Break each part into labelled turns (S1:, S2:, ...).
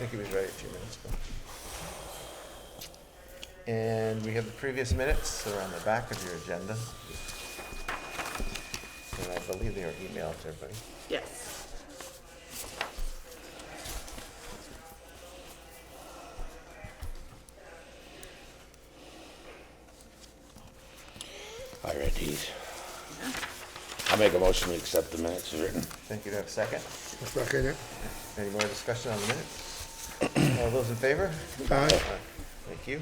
S1: think he was ready a few minutes ago. And we have the previous minutes, they're on the back of your agenda. And I believe they are emailed to everybody.
S2: Yes.
S3: I read these. I'll make a motion to accept the minutes as written.
S1: Thank you. Do I have a second?
S4: Second it.
S1: Any more discussion on the minutes? All those in favor?
S4: Aye.
S1: Thank you.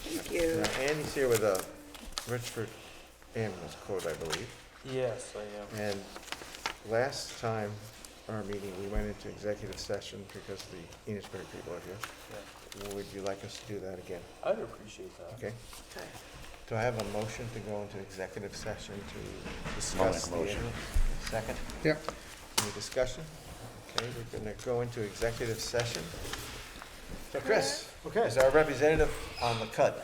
S2: Thank you.
S1: Now, Andy's here with a Richford ambulance quote, I believe.
S5: Yes, I am.
S1: And last time, our meeting, we went into executive session because the Enosburg people are here.
S5: Yeah.
S1: Would you like us to do that again?
S5: I'd appreciate that.
S1: Okay.
S2: Okay.
S1: Do I have a motion to go into executive session to discuss the
S3: I'll make a motion.
S1: ambulance? Second?
S4: Yep.
S1: Any discussion? Okay, we're gonna go into executive session. So Chris, is our representative on the CUD?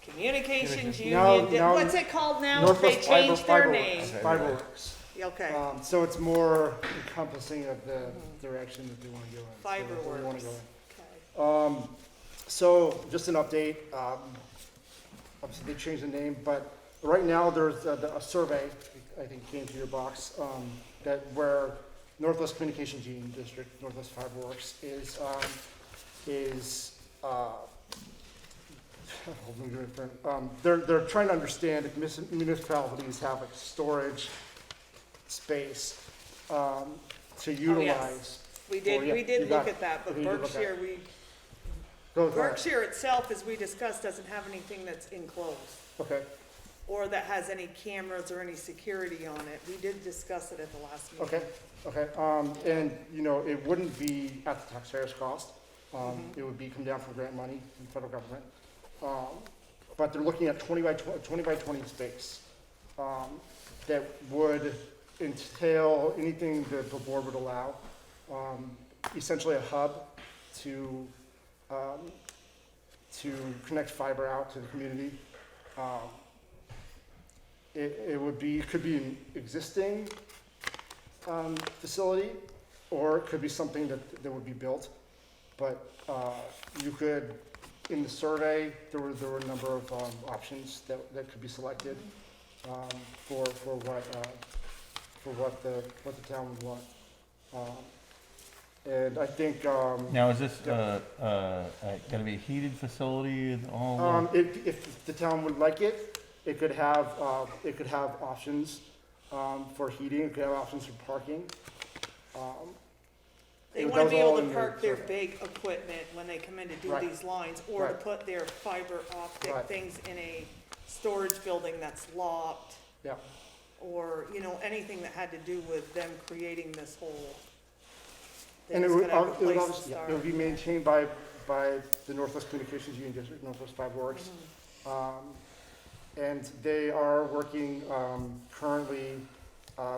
S2: Communications
S6: No,
S2: Union,
S6: no.
S2: what's it called now? They
S6: Northwest
S2: changed their
S6: Fiber-
S2: name.
S1: Okay.
S6: Fiberworks.
S2: Okay,
S6: So it's more encompassing of the direction that they want to go in. So where we wanna
S2: Fiberworks.
S6: go in.
S2: okay.
S6: So just an update, obviously they changed the name, but right now there's a survey, I think came to your box, that where Northwest Communications Union District, Northwest Fiberworks they're trying to understand if municipalities have a storage space to utilize.
S2: We
S6: Oh,
S2: did,
S6: yeah,
S2: we
S6: you
S2: did
S6: got
S2: look
S6: it.
S2: at that, but
S6: You did look at
S2: Berkshire,
S6: it. Go ahead.
S2: Berkshire itself, as we discussed, doesn't have anything that's enclosed
S6: Okay,
S2: or that has any cameras or any security on it. We did discuss it at the last meeting.
S6: okay. And, you know, it wouldn't be at the taxpayer's cost. It would be come down from grant money from the federal government. But they're looking at 20 by 20 space. That would entail anything that the board would allow. Essentially a hub to connect fiber out to the community. It could be an existing facility, or it could be something that would be built. But you could, in the survey, there were a number of options that could be selected for what the town would want. And I think
S7: Now, is this gonna be a heated facility and all?
S6: if the town would like it, it could have options for heating. It could have options for parking.
S2: They
S6: That
S2: wanna
S6: was
S2: be able
S6: all
S2: to
S6: in the
S2: park their
S6: survey.
S2: big equipment when they come in to do
S6: Right.
S2: these lines, or to
S6: Right.
S2: put their fiber optic
S6: Right.
S2: things in a storage building that's locked,
S6: Yeah.
S2: or, you know, anything that had to do with them creating this whole. They
S6: And it
S2: just
S6: would,
S2: gotta have a
S6: it would
S2: place to
S6: obviously,
S2: start.
S6: it would be maintained by the Northwest Communications Union District, Northwest Fiberworks. And they are working currently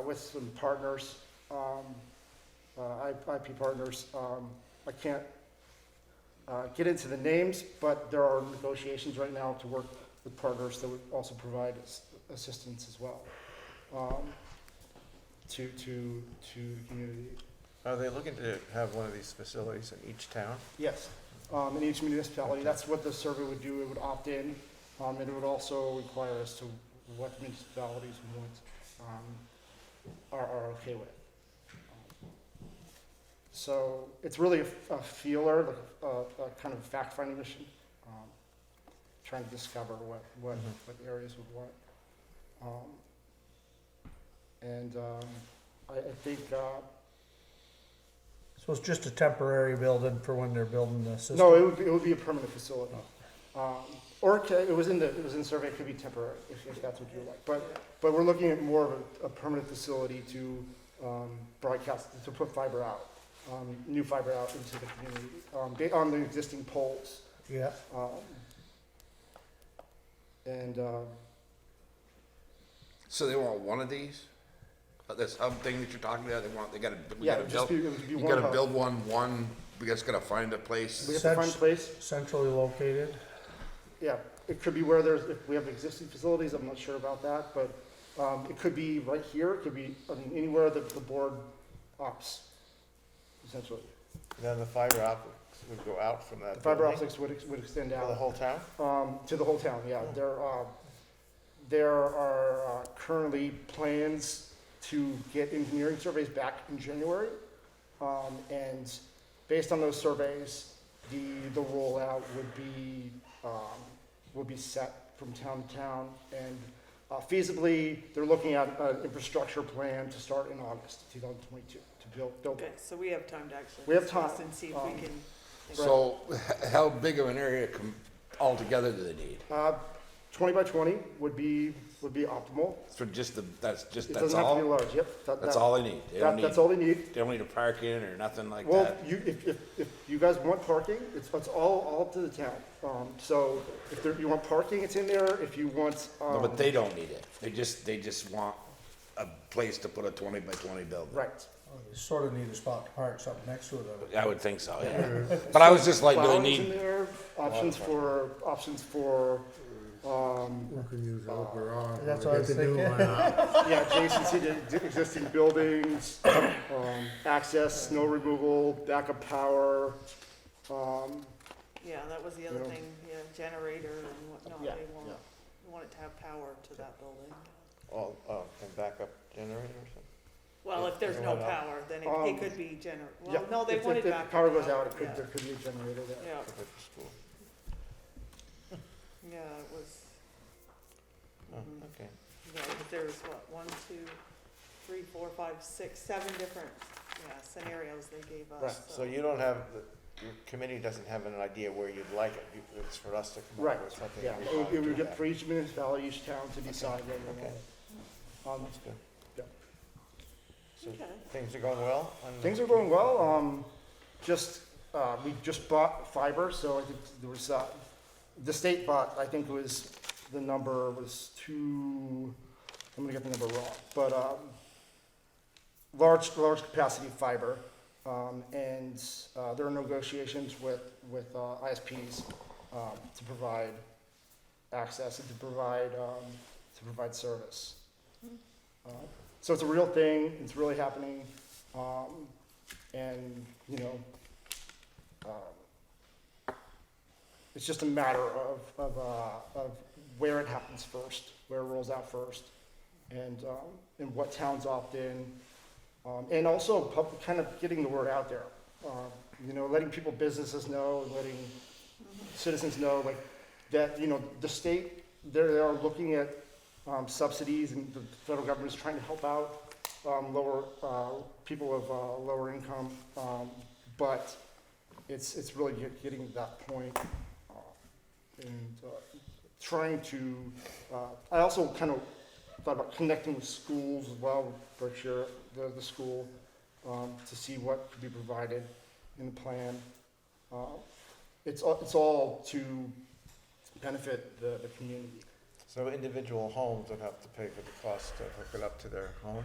S6: with some partners, IP partners. I can't get into the names, but there are negotiations right now to work with partners that would also provide assistance as well to the community.
S1: Are they looking to have one of these facilities in each town?
S6: Yes, in each municipality, that's what the survey would do, it would opt in, and it would also require as to what municipalities are okay with. So it's really a feeler, a kind of fact-finding mission, trying to discover what areas would want. I think,
S4: So it's just a temporary building for when they're building the system?
S6: no, it would be a permanent facility. Or it was in the survey, it could be temporary, if that's what you like. But we're looking at more of a permanent facility to broadcast, to put fiber out, new fiber out into the community, on the existing poles.
S4: Yeah.
S6: And,
S3: So they want one of these? This hub thing that you're talking about, we
S6: yeah,
S3: gotta
S6: it would just
S3: build,
S6: be, it would be
S3: we
S6: one
S3: gotta
S6: hub.
S3: build one, we just gotta find a place.
S6: We have to find a place.
S4: Centrally located?
S6: yeah, it could be where if we have existing facilities, I'm not sure about that, but, it could be right here, it could be, I mean, anywhere that the board opts, essentially.
S1: Then the fiber optics would go out from that
S6: The fiber
S1: building
S6: optics would extend
S1: to the
S6: out,
S1: whole town?
S6: to the whole town, yeah. There are currently plans to get engineering surveys back in January. And based on those surveys, the rollout would be set from town to town. And feasibly, they're looking at an infrastructure plan to start in August 2022 to build
S2: Okay, so we have time to actually.
S6: We have
S2: discuss
S6: time.
S2: And see if we can.
S3: So how big of an area altogether do they need?
S6: 20 by 20 would be optimal.
S3: For just the, that's
S6: It doesn't have to be
S3: all?
S6: large, yep.
S3: That's all they need? They don't
S6: That's
S3: need,
S6: all they need.
S3: they don't need a parking or nothing like
S6: Well,
S3: that?
S6: if you guys want parking, it's all up to the town. So if you want parking, it's in there. If you want,
S3: No, but they don't need it. They just want a place to put a 20 by 20 building.
S6: right.
S4: Oh, you sort of need a spot to park something next to it.
S3: I would think so, yeah. But I was just like, do they
S6: Flowers in
S3: need,
S6: there, options for,
S8: We can use our garage.
S4: That's
S8: when
S4: what
S8: we
S4: I was
S8: get the new
S4: thinking.
S8: one out.
S6: yeah, adjacency to existing buildings, access, snow removal, backup power.
S2: Yeah, that was the other
S6: You know.
S2: thing, yeah, generator and whatnot,
S6: Yeah,
S2: they want it to have power to that building.
S1: All, and backup generator or something?
S2: Well, if there's no power, then
S6: Um,
S2: it could be
S6: Yeah,
S2: well, no, they
S6: if
S2: wanted
S6: the
S2: backup.
S6: power goes out,
S2: yeah.
S6: there could be a generator there.
S2: Yeah,
S1: For the school?
S2: yeah, it was,
S1: Oh,
S2: Mhm.
S1: okay.
S2: yeah, but there was what, 1, 2, 3, 4, 5, 6, 7 different, scenarios they gave
S6: Right,
S2: us,
S1: So you don't have, your committee doesn't have an idea where you'd like it, it's for us to come
S6: Right,
S1: up with something.
S6: yeah,
S1: that
S6: it
S1: want
S6: would
S1: to
S6: get
S1: have.
S6: for each municipality, each town to decide whether they
S1: Okay.
S6: want it.
S1: That's good.
S6: Yeah.
S1: So
S2: Okay.
S1: things are going well? on the-
S6: Things are going well. We just bought fiber, so I think there was, the state bought, I think it was, the number was I'm gonna get the number wrong, but, large capacity fiber. And there are negotiations with ISPs, to provide access and to provide service. So it's a real thing, it's really happening, and, it's just a matter of where it happens first, where it rolls out first, and what towns opt in, and also kind of getting the word out there. Letting businesses know, and letting citizens know, like, that, the state, they are looking at subsidies, and the federal government is trying to help out people of lower income, but it's really getting to that point, and trying to. I also kind of thought about connecting with schools as well, Berkshire, the school, to see what could be provided in the plan. It's all to benefit the community.
S1: So individual homes would have to pay for the cost to hook it up to their home?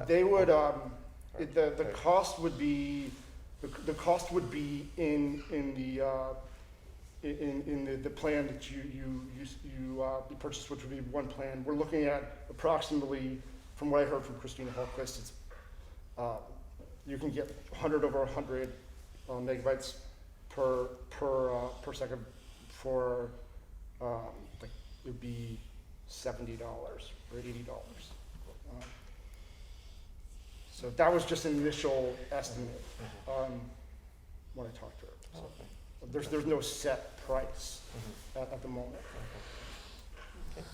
S6: They would, the cost would be, the cost would be in the plan that you purchased, which would be one plan. We're looking at approximately, from what I heard from Christina Hallquist, it's, you can get 100 over 100 megabytes per second for, like, it would be $70 or $80. So that was just an initial estimate, when I talked to her. So
S1: Okay.
S6: there's no set price
S1: Mhm.
S6: at the moment.
S1: Okay.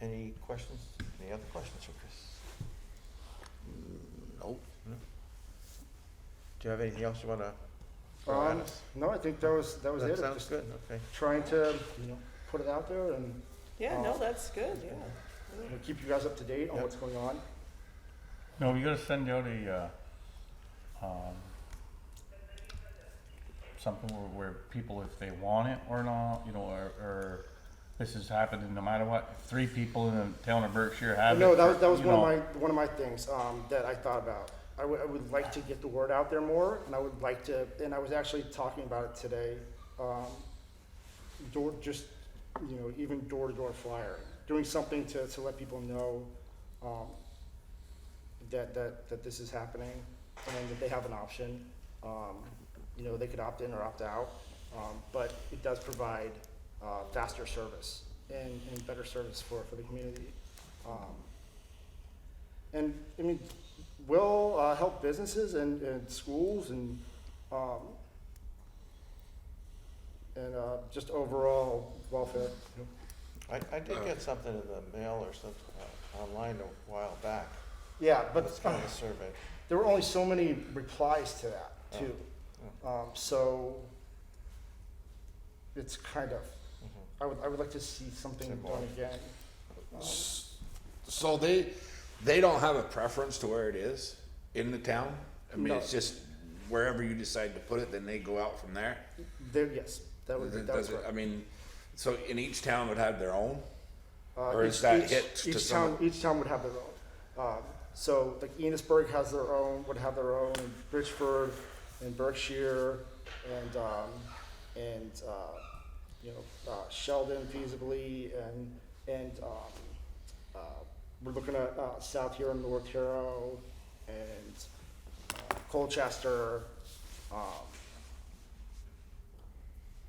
S1: Any questions? Any other questions for Chris?
S3: nope.
S1: Do you have anything else you want to throw at us?
S6: No, I think that was
S1: That
S6: it.
S1: sounds
S6: Just
S1: good, okay.
S6: trying to, put it out there and
S2: Yeah, no, that's good, yeah.
S6: keep you guys up to date on
S1: Yep.
S6: what's going on.
S7: No, we gotta send out something where people, if they want it or not, or this is happening no matter what, if 3 people in the town of Berkshire have it.
S6: No, that was
S7: you
S6: one
S7: know.
S6: of my things, that I thought about. I would like to get the word out there more, and I would like to, and I was actually talking about it today. just, you know, even door-to-door flyer, doing something to let people know, that this is happening and that they have an option. You know, they could opt in or opt out, but it does provide, faster service and better service for the community. And, I mean, will, help businesses and schools and, just overall welfare. You know.
S1: I did get something in the mail or something online a while back.
S6: Yeah, but
S1: It's kind of a survey.
S6: there were only so many replies to that too. So it's kind of, I would like to see something
S1: See more.
S6: done again.
S3: So they don't have a preference to where it is in the town? I mean,
S6: No.
S3: it's just wherever you decide to put it, then they go out from there?
S6: There, yes, that would be,
S3: Does it,
S6: right.
S3: I mean, so in each town would have their own?
S6: Uh,
S3: Or is
S6: each-
S3: that
S6: each-
S3: hit to
S6: each
S3: some-
S6: town, each town would have their own. So like Enosburg has their own, would have their own, and Bridgeford and Berkshire and you know, Sheldon feasibly and we're looking at South Hero, North Hero, and Colchester.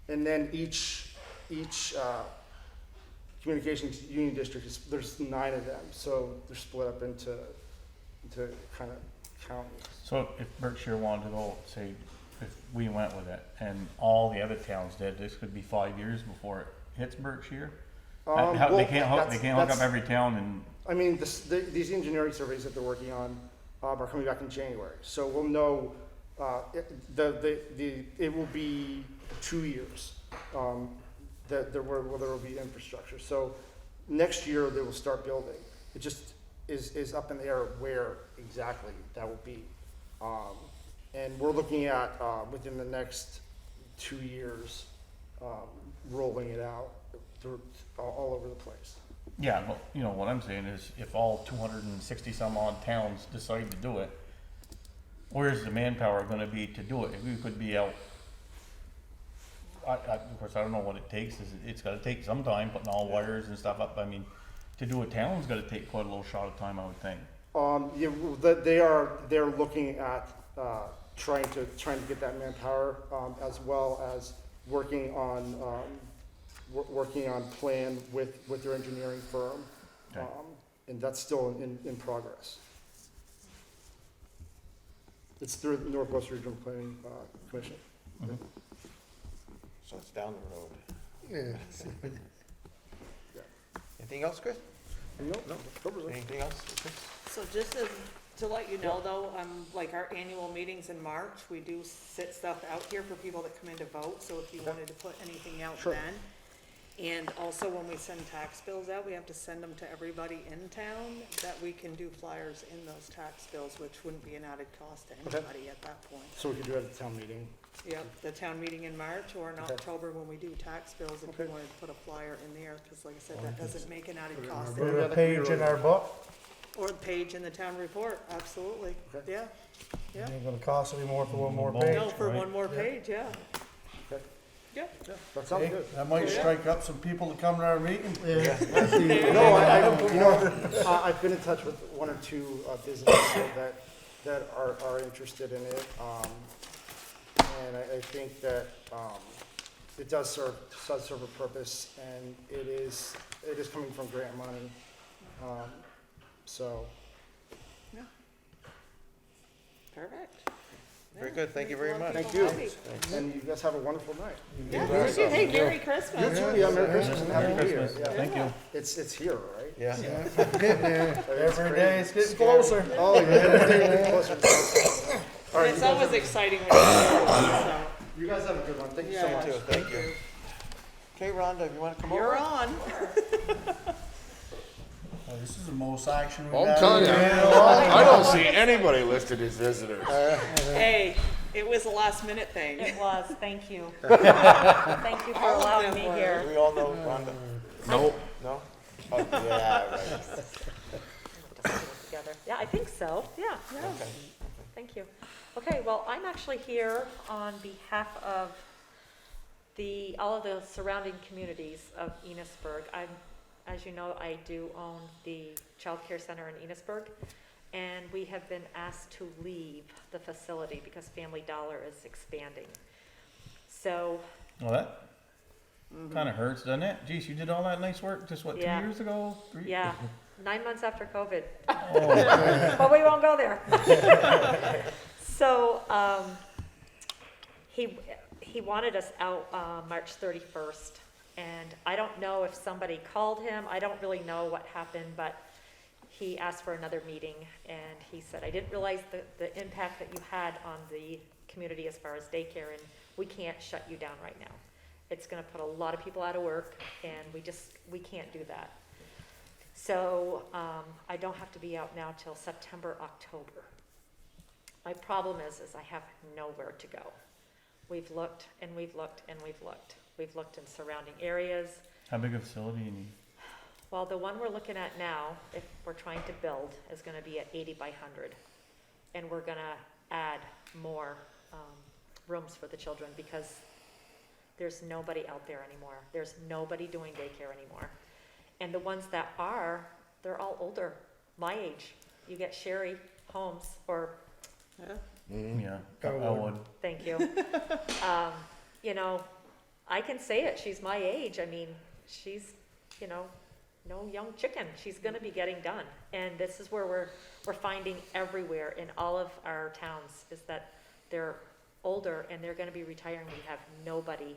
S6: And then each communications union district is, there's 9 of them, so they're split up into kind of counties.
S7: So if Berkshire wanted to go, say, if we went with it and all the other towns did, this could be 5 years before it hits Berkshire?
S6: Well,
S7: They can't hook up
S6: that's-
S7: every town and,
S6: I mean, these engineering surveys that they're working on are coming back in January, so we'll know, it will be 2 years, that there will be infrastructure. So next year, they will start building. It just is up in the air where exactly that will be. And we're looking at, within the next 2 years, rolling it out through, all over the place.
S7: yeah, but, you know, what I'm saying is if all 260 some odd towns decide to do it, where's the manpower gonna be to do it? If we could be out, of course, I don't know what it takes, it's gotta take some time, putting all wires and stuff up, I mean, to do a town's gotta take quite a little shot of time, I would think.
S6: Yeah, they're looking at, trying to get that manpower, as well as working on plan with their engineering firm.
S7: Okay.
S6: And that's still in progress. It's through the Northwest Regional Planning, Commission.
S1: So it's down the road.
S8: Yeah.
S1: Anything else, Chris?
S6: No, covers it.
S1: Anything else? Chris?
S2: So just to let you know though, like our annual meetings in March, we do sit stuff out here for people that come in to vote, so if you wanted to put anything out
S6: Sure.
S2: then. And also when we send tax bills out, we have to send them to everybody in town, that we can do flyers in those tax bills, which wouldn't be an added cost to
S6: Okay.
S2: anybody at that point.
S6: So we could do it at the town meeting.
S2: Yep, the town meeting in March or in
S6: Okay.
S2: October when we do tax bills, if you
S6: Okay.
S2: wanted to put a flyer in there, cause like I said, that doesn't make an added cost.
S4: Put a page in our book,
S2: Or the page in the town report, absolutely,
S6: Okay.
S2: yeah. Yeah,
S4: ain't gonna cost any more for one more
S7: No.
S4: page.
S2: no, for
S7: right?
S2: one more page, yeah.
S6: Okay.
S2: Yeah.
S6: That sounds
S4: Okay,
S6: good.
S4: that might strike up some people to come to our meeting.
S6: No, I've been in touch with 1 or 2 businesses that are interested in it. And I think that, it does serve a purpose, and it is coming from grant money. So,
S2: Perfect.
S1: Very good, thank you very much.
S6: thank you. And you guys have a wonderful night.
S2: Yeah, thank you. Hey, Merry Christmas.
S6: You too, yeah, Merry Christmas and Happy New Year.
S7: Christmas,
S6: Yeah.
S7: thank you.
S6: It's here, right?
S1: Yeah.
S4: Every day it's getting closer.
S6: Oh, yeah, every day we're getting closer. All right,
S2: It's always exciting when you so.
S6: you guys have a good one. Thank you so
S2: Yeah.
S6: much.
S1: You too, thank you. Okay, Rhonda, you wanna come over?
S2: You're on.
S4: Oh, this is the most action we've
S3: I'm
S4: had.
S3: telling you, I don't see anybody listed as visitors.
S2: Hey, it was a last minute thing.
S9: It was, thank you. Thank you for
S2: All of
S9: allowing
S2: them
S9: me
S2: were.
S9: here.
S1: We all know Rhonda.
S3: Nope.
S1: No? Oh, yeah, right.
S9: Just put it together. Yeah, I think so, yeah, yeah.
S1: Okay.
S9: Thank you. Okay, well, I'm actually here on behalf of all of the surrounding communities of Enosburg. As you know, I do own the child care center in Enosburg, and we have been asked to leave the facility because Family Dollar is expanding. So,
S7: Well, that kinda hurts, doesn't it? Geez, you did all that nice work, just what, 2
S9: Yeah.
S7: years ago? 3?
S9: yeah, 9 months after COVID,
S7: Oh,
S9: but we won't go there. So, he wanted us out, March 31st, and I don't know if somebody called him, I don't really know what happened, but he asked for another meeting, and he said, I didn't realize the impact that you had on the community as far as daycare, and we can't shut you down right now. It's gonna put a lot of people out of work, and we can't do that. So, I don't have to be out now till September, October. My problem is I have nowhere to go. We've looked, and we've looked, and we've looked. We've looked in surrounding areas.
S7: how big a facility you need?
S9: Well, the one we're looking at now, if we're trying to build, is gonna be at 80 by 100. And we're gonna add more, rooms for the children because there's nobody out there anymore. There's nobody doing daycare anymore. And the ones that are, they're all older, my age. You get Sherry Holmes, or,
S2: Yeah.
S7: Yeah,
S8: Elwood.
S7: Elwood.
S9: thank you. You know, I can say it, she's my age. I mean, she's, you know, no young chicken. She's gonna be getting done. And this is where we're finding everywhere in all of our towns, is that they're older and they're gonna be retiring. We have nobody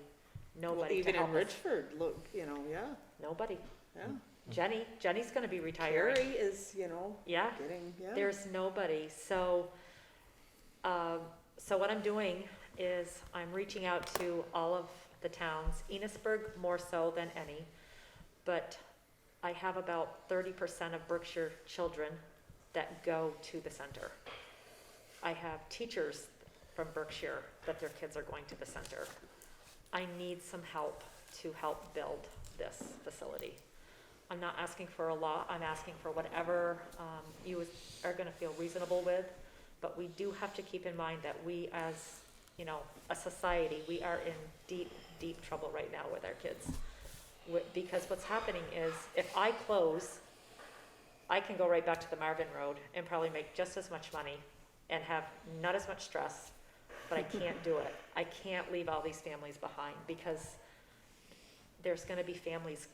S2: Well,
S9: to
S2: even
S9: help
S2: in
S9: us.
S2: Richford, look, you know, yeah,
S9: Nobody.
S2: yeah.
S9: Jenny's gonna be retiring.
S2: Carrie is, you know,
S9: Yeah,
S2: getting, yeah.
S9: there's nobody. So, so what I'm doing is I'm reaching out to all of the towns, Enosburg more so than any, but I have about 30% of Berkshire children that go to the center. I have teachers from Berkshire that their kids are going to the center. I need some help to help build this facility. I'm not asking for a lot, I'm asking for whatever you are gonna feel reasonable with, but we do have to keep in mind that we as, you know, a society, we are in deep, deep trouble right now with our kids. Because what's happening is, if I close, I can go right back to the Marvin Road and probably make just as much money and have not as much stress, but I can't do it. I can't leave all these families behind because there's gonna be families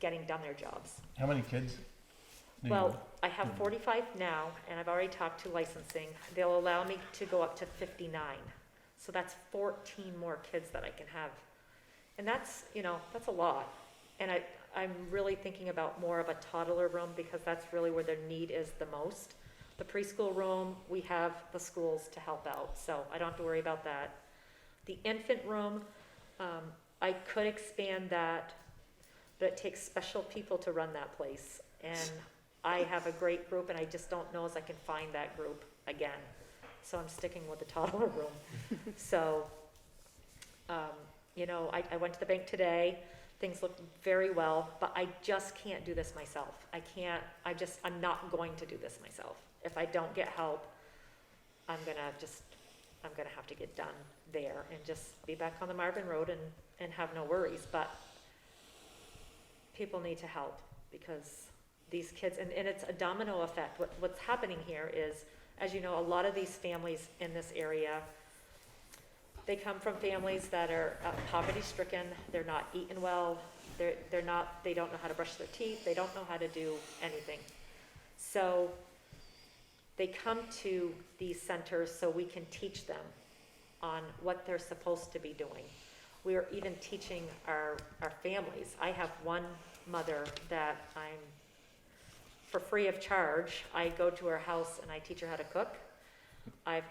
S9: getting done their jobs.
S7: How many kids? do you-
S9: Well, I have 45 now, and I've already talked to licensing. They'll allow me to go up to 59. So that's 14 more kids that I can have. And that's, you know, that's a lot. And I'm really thinking about more of a toddler room because that's really where their need is the most. The preschool room, we have the schools to help out, so I don't have to worry about that. The infant room, I could expand that, but it takes special people to run that place. And I have a great group, and I just don't know as I can find that group again. So I'm sticking with the toddler room. So, you know, I went to the bank today. Things look very well, but I just can't do this myself. I'm not going to do this myself. If I don't get help, I'm gonna have to get done there and just be back on the Marvin Road and have no worries. But people need to help because these kids, and it's a domino effect. What's happening here is, as you know, a lot of these families in this area, they come from families that are poverty stricken, they're not eating well, they don't know how to brush their teeth, they don't know how to do anything. So they come to these centers so we can teach them on what they're supposed to be doing. We are even teaching our families. I have one mother that for free of charge, I go to her house and I teach her how to cook. I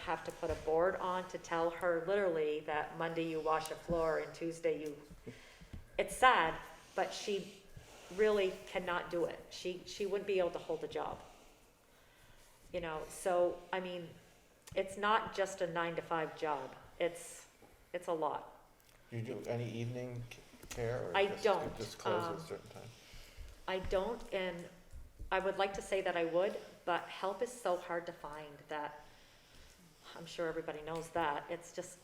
S9: have to put a board on to tell her literally that Monday you wash a floor and Tuesday it's sad, but she really cannot do it. She wouldn't be able to hold a job. You know, so, I mean, it's not just a 9-to-5 job. It's a lot.
S1: Do you do any evening care? Or
S9: I
S1: just-
S9: don't,
S1: Just close at a certain time?
S9: I don't, and I would like to say that I would, but help is so hard to find that I'm sure everybody knows that. It's just,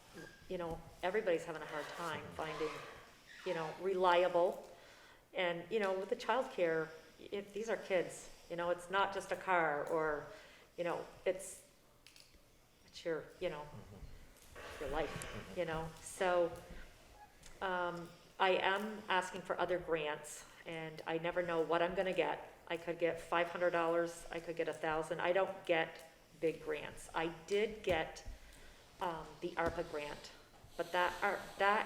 S9: you know, everybody's having a hard time finding, you know, reliable. And, you know, with the childcare, these are kids, you know, it's not just a car or, you know, it's your, you know, your life, you know. So, I am asking for other grants, and I never know what I'm gonna get. I could get $500, I could get 1,000. I don't get big grants. I did get the ARPA grant, but that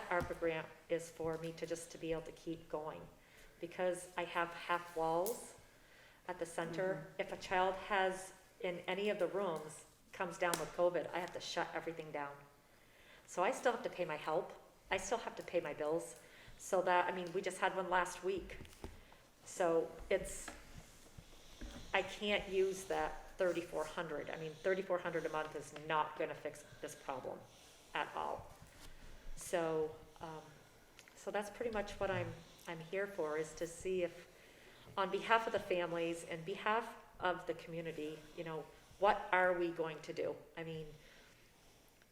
S9: ARPA grant is for me to be able to keep going, because I have half walls at the center. If a child has in any of the rooms comes down with COVID, I have to shut everything down. So I still have to pay my help. I still have to pay my bills. So that, I mean, we just had one last week. So I can't use that 3,400. I mean, 3,400 a month is not gonna fix this problem at all. So, so that's pretty much what I'm here for, is to see if, on behalf of the families and behalf of the community, you know, what are we going to do? I mean,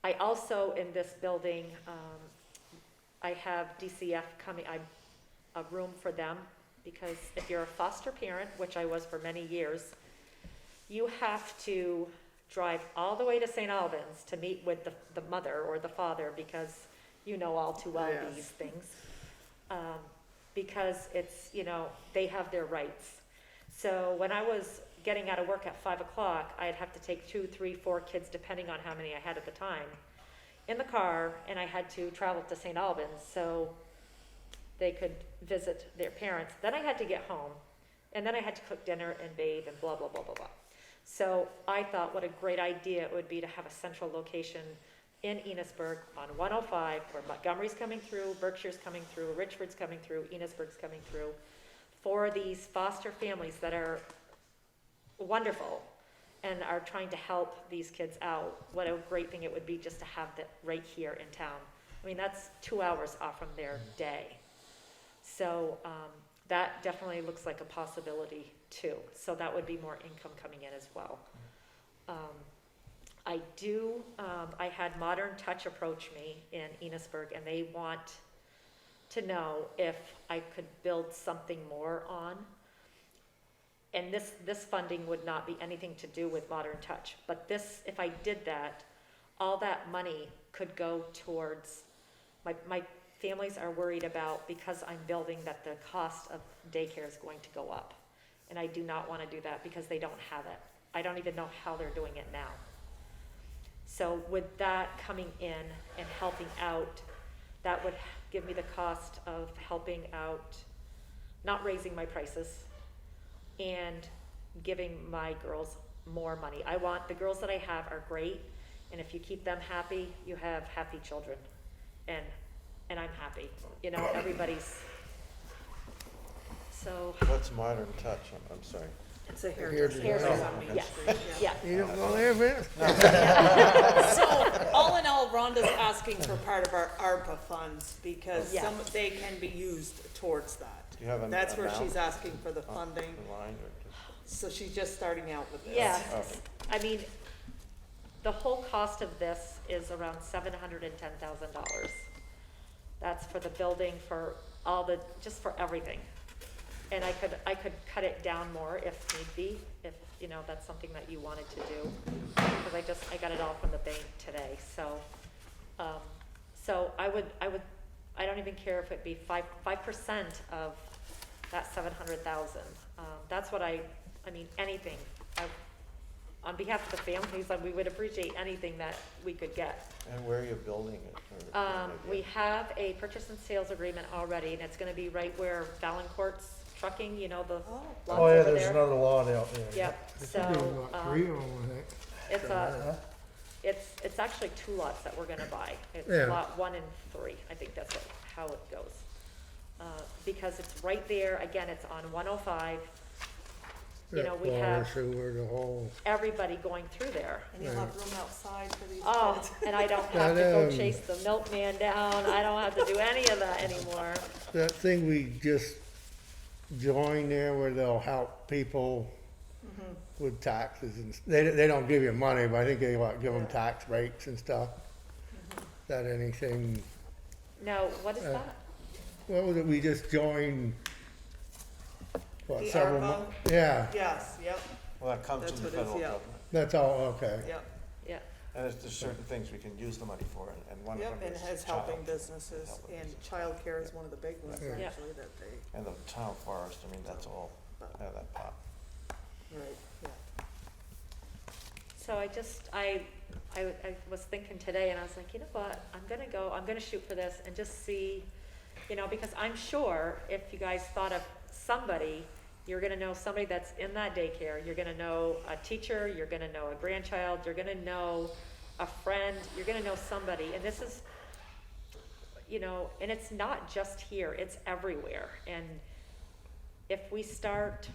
S9: I also, in this building, I have DCF coming, I'm a room for them, because if you're a foster parent, which I was for many years, you have to drive all the way to St. Albans to meet with the mother or the father, because you know all too well
S2: Yes.
S9: these things. Because it's, you know, they have their rights. So when I was getting out of work at 5 o'clock, I'd have to take 2, 3, 4 kids, depending on how many I had at the time, in the car, and I had to travel to St. Albans so they could visit their parents. Then I had to get home, and then I had to cook dinner and bathe and blah, blah, blah, blah, blah. So I thought what a great idea it would be to have a central location in Enosburg on 105, where Montgomery's coming through, Berkshire's coming through, Richford's coming through, Enosburg's coming through, for these foster families that are wonderful and are trying to help these kids out. What a great thing it would be just to have that right here in town. I mean, that's 2 hours off from their day. So that definitely looks like a possibility too. So that would be more income coming in as well. I had Modern Touch approach me in Enosburg, and they want to know if I could build something more on. And this funding would not be anything to do with Modern Touch, but this, if I did that, all that money could go towards, my families are worried about, because I'm building, that the cost of daycare is going to go up. And I do not want to do that because they don't have it. I don't even know how they're doing it now. So with that coming in and helping out, that would give me the cost of helping out, not raising my prices, and giving my girls more money. I want, the girls that I have are great, and if you keep them happy, you have happy children, and I'm happy. You know, everybody's, so.
S1: What's Modern Touch? I'm sorry.
S2: It's a hairdresser on Main
S9: Yes.
S2: Street,
S9: Yeah.
S8: You don't go there, man?
S2: So, all in all, Rhonda's asking for part of our ARPA funds, because
S9: Yeah.
S2: they can be used towards that.
S1: Do you have an
S2: That's where
S1: amount
S2: she's asking for the funding,
S1: in line, or just-
S2: so she's just starting out with this.
S9: Yes,
S1: Okay.
S9: I mean, the whole cost of this is around $710,000. That's for the building, for all the, just for everything. And I could cut it down more if need be, if, you know, that's something that you wanted to do. Because I got it all from the bank today, so, so I don't even care if it be 5% of that 700,000. That's what I mean, anything. On behalf of the families, we would appreciate anything that we could get.
S1: And where are you building it? Or-
S9: We have a purchase and sales agreement already, and it's gonna be right where Valancourt's trucking, you know, the lots
S4: Oh, yeah,
S9: over
S4: there's
S9: there.
S4: another lot out there.
S9: Yep,
S8: They
S9: so,
S8: could do about 3 of them, I think.
S9: it's actually 2 lots that we're gonna buy. It's
S8: Yeah.
S9: lot 1 and 3, I think that's how it goes. Because it's right there, again, it's on 105. You know, we
S8: Water,
S9: have
S8: sewer, the whole,
S9: everybody going through there.
S2: And you'll have room outside for these
S9: Oh,
S2: kids.
S9: and I don't have to go
S8: That,
S9: chase the milkman down, I don't have to do any of that anymore.
S8: that thing we just joined there where they'll help people with taxes and, they don't give you money, but I think they give them tax breaks and stuff. that anything,
S9: No, what is
S8: Uh,
S9: that?
S8: what was it, we just joined, what,
S2: The
S8: several
S2: ARPA?
S8: months? Yeah,
S2: Yes, yep,
S1: Well, that comes
S2: That's
S1: from the
S2: what it is,
S1: federal
S2: yeah.
S1: government.
S8: that's all, okay.
S2: yep,
S9: Yeah,
S1: And there's certain things we can use the money for, and one of
S2: yep,
S1: them
S2: and
S1: is
S2: has helping
S1: child.
S2: businesses,
S1: Helping
S2: and
S1: businesses.
S2: childcare is one of the big ones,
S8: Yeah.
S2: actually, that they,
S1: And the town forest, I mean, that's all out of that pot.
S2: right, yeah.
S9: so I was thinking today, and I was like, you know what, I'm gonna shoot for this and just see, because I'm sure if you guys thought of somebody, you're gonna know somebody that's in that daycare, you're gonna know a teacher, you're gonna know a grandchild, you're gonna know a friend, you're gonna know somebody, and this is, and it's not just here, it's everywhere, and if we start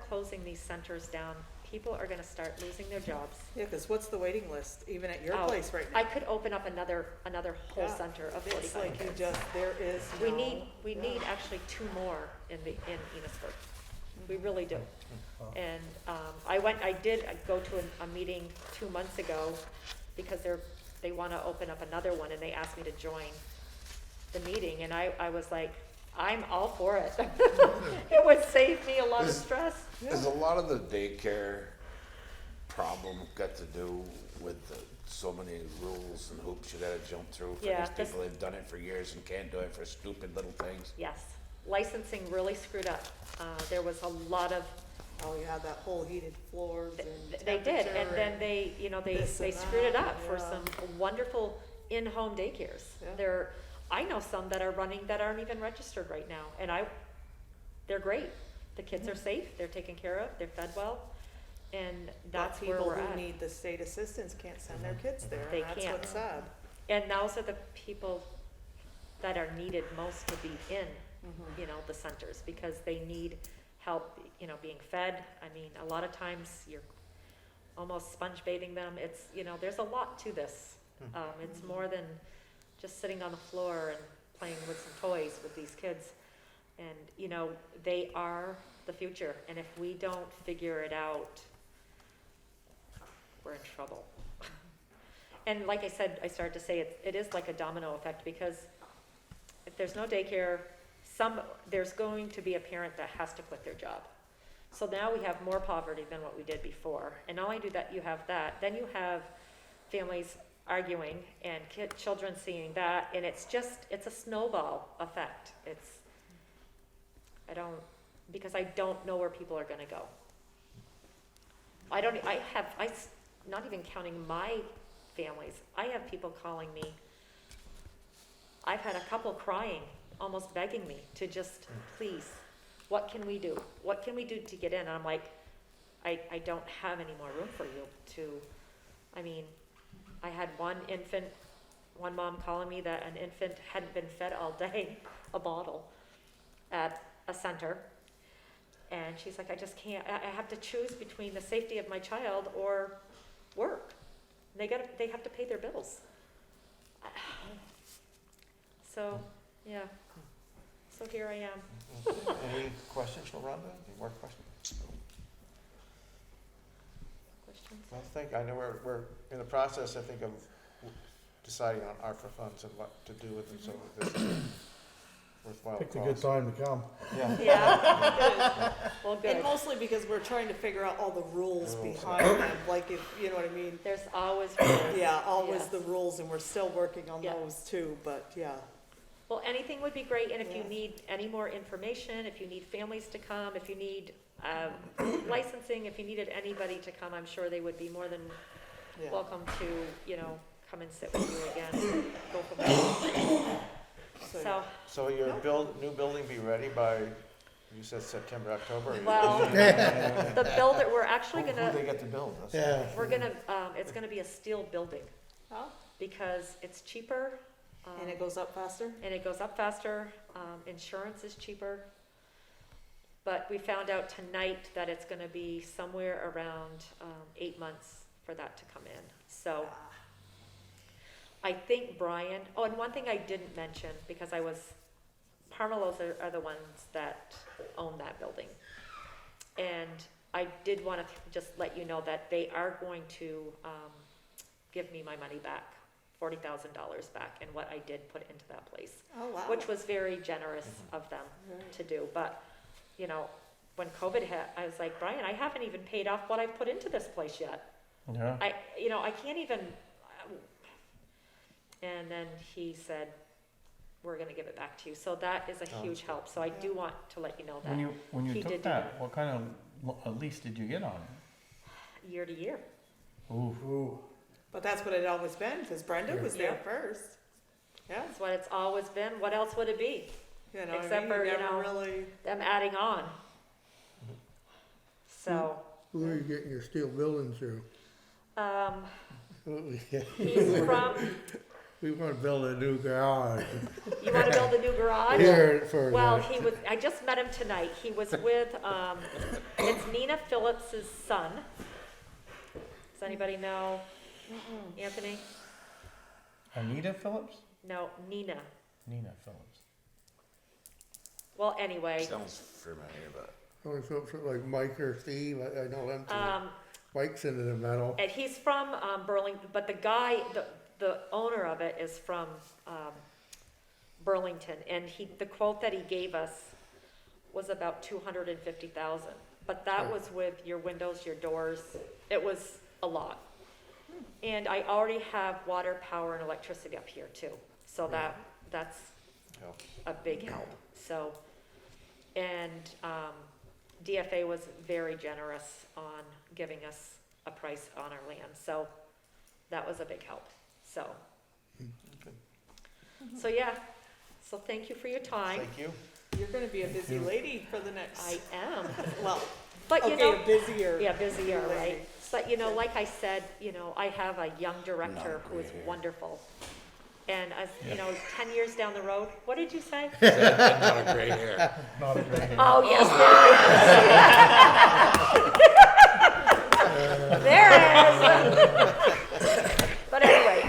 S9: closing these centers down, people are gonna start losing their jobs.
S2: Yeah, because what's the waiting list, even at your
S9: Oh,
S2: place right
S9: I
S2: now?
S9: could open up another whole
S2: Yeah.
S9: center of
S2: It's
S9: 45
S2: like you
S9: kids.
S2: there is
S9: We
S2: no-
S9: need
S2: yeah.
S9: actually 2 more in Enosburg. We really do. And, I did go to a meeting 2 months ago because they wanna open up another one, and they asked me to join the meeting, and I was like, I'm all for it. It would save me a lot of
S3: Is-
S9: stress.
S3: Is a lot of the daycare problem got to do with so many rules and hoops you gotta jump through for
S9: Yeah,
S3: these
S9: this-
S3: people? They've done it for years and can't do it for stupid little things.
S9: Yes, licensing really screwed up. There was a lot of,
S2: Oh, you had that whole heated floors and
S9: they did, and
S2: temperature
S9: then they
S2: this and
S9: screwed it
S2: that,
S9: up for
S2: yeah.
S9: some wonderful in-home daycares.
S2: Yeah.
S9: I know some that are running that aren't even registered right now, and they're great. The kids are safe, they're taken care of, they're fed well, and that's where we're
S2: People
S9: at.
S2: who need the state assistance can't send their kids there,
S9: They
S2: and that's
S9: can't.
S2: what's sad.
S9: And those are the people that are needed most to be in,
S2: Mm-hmm.
S9: the centers, because they need help, being fed. I mean, a lot of times you're almost sponge bathing them. It's, there's a lot to this. It's more than just sitting on the floor and playing with some toys with these kids. And, they are the future, and if we don't figure it out, we're in trouble. And like I said, I started to say, it is like a domino effect, because if there's no daycare, there's going to be a parent that has to quit their job. So now we have more poverty than what we did before. And not only do that, you have that, then you have families arguing and children seeing that, and it's a snowball effect. Because I don't know where people are gonna go. Not even counting my families, I have people calling me. I've had a couple crying, almost begging me to just, please, what can we do? What can we do to get in? And I'm like, I don't have any more room for you I had one mom calling me that an infant hadn't been fed all day, a bottle, at a center. And she's like, I just can't, I have to choose between the safety of my child or work. They have to pay their bills. So, yeah. So here I am.
S1: Any questions for Rhonda? Any more questions?
S9: Questions?
S1: Well, I know we're in the process, I think, of deciding on ARPA funds and what to do with them, so this is a worthwhile
S4: Picked a
S1: cause.
S4: good time to come.
S1: Yeah.
S9: Yeah. Well, good.
S2: And mostly because we're trying to figure out all the rules
S1: Rules.
S2: behind them, like if, you know what I mean?
S9: There's always rules.
S2: Yeah, always
S9: Yes.
S2: the rules, and we're still working on
S9: Yeah.
S2: those too, but yeah.
S9: Well, anything would be great, and if you
S2: Yeah.
S9: need any more information, if you need families to come, if you need licensing, if you needed anybody to come, I'm sure they would be more than
S2: Yeah.
S9: welcome to, come and sit with you again, go from there. So,
S1: So your new building be ready by, you said September, October? or-
S9: well, the builder, we're actually
S1: Who
S9: gonna,
S1: they get to build? That's-
S8: Yeah,
S9: it's gonna be a steel building,
S2: Oh,
S9: because it's cheaper.
S2: and it goes up faster?
S9: And it goes up faster, insurance is cheaper. But we found out tonight that it's gonna be somewhere around 8 months for that to come in. So I think Brian, and one thing I didn't mention, because Parmalos are the ones that own that building. And I did wanna just let you know that they are going to give me my money back $40,000 back in what I did put into that place,
S2: Oh, wow.
S9: which was very generous of them to do. But, you know, when COVID hit, I was like, Brian, I haven't even paid off what I've put into this place yet.
S7: Yeah.
S9: I can't even, and then he said, we're gonna give it back to you. So that is a huge help. So I do want to let you know that,
S7: When you
S9: he
S7: took
S9: did do
S7: that,
S9: that.
S7: what kind of lease did you get on it?
S9: year to year.
S7: Ooh.
S2: But that's what it always been, because Brenda was there first. Yeah,
S9: That's what it's always been. What else would it be?
S2: you know,
S9: Except for, you
S2: never
S9: know,
S2: really,
S9: Them adding on. So,
S8: Who are you getting your steel building through?
S9: he's from,
S8: We wanna build a new garage
S9: you wanna build a new garage?
S8: here for.
S9: Well, I just met him tonight. He was with, it's Nina Phillips's son. Does anybody know Anthony?
S7: Anita Phillips?
S9: No, Nina.
S7: Nina Phillips.
S9: Well, anyway,
S3: Sounds familiar, but.
S8: Only folks like Mike or Steve, I know them two. Mike's into the metal.
S9: and he's from, Burlington, but the guy, the owner of it is from, Burlington, and the quote that he gave us was about 250,000. But that was with your windows, your doors, it was a lot. And I already have water, power, and electricity up here too, so that's
S1: Helps.
S9: a big help, so. And, DFA was very generous on giving us a price on our land, so that was a big help, so. So, yeah, so thank you for your time.
S1: Thank you.
S2: you're gonna be a busy lady for the next,
S9: I am,
S2: well,
S9: but you
S2: okay,
S9: know,
S2: a busier.
S9: yeah, busier, right?
S2: lady.
S9: But, you know, like I said, you know, I have a young director who is wonderful. And as, you know, 10 years down the road, what did you say?
S3: Not a gray hair.
S7: Not a great name.
S9: Oh, yes, there it is. But anyway,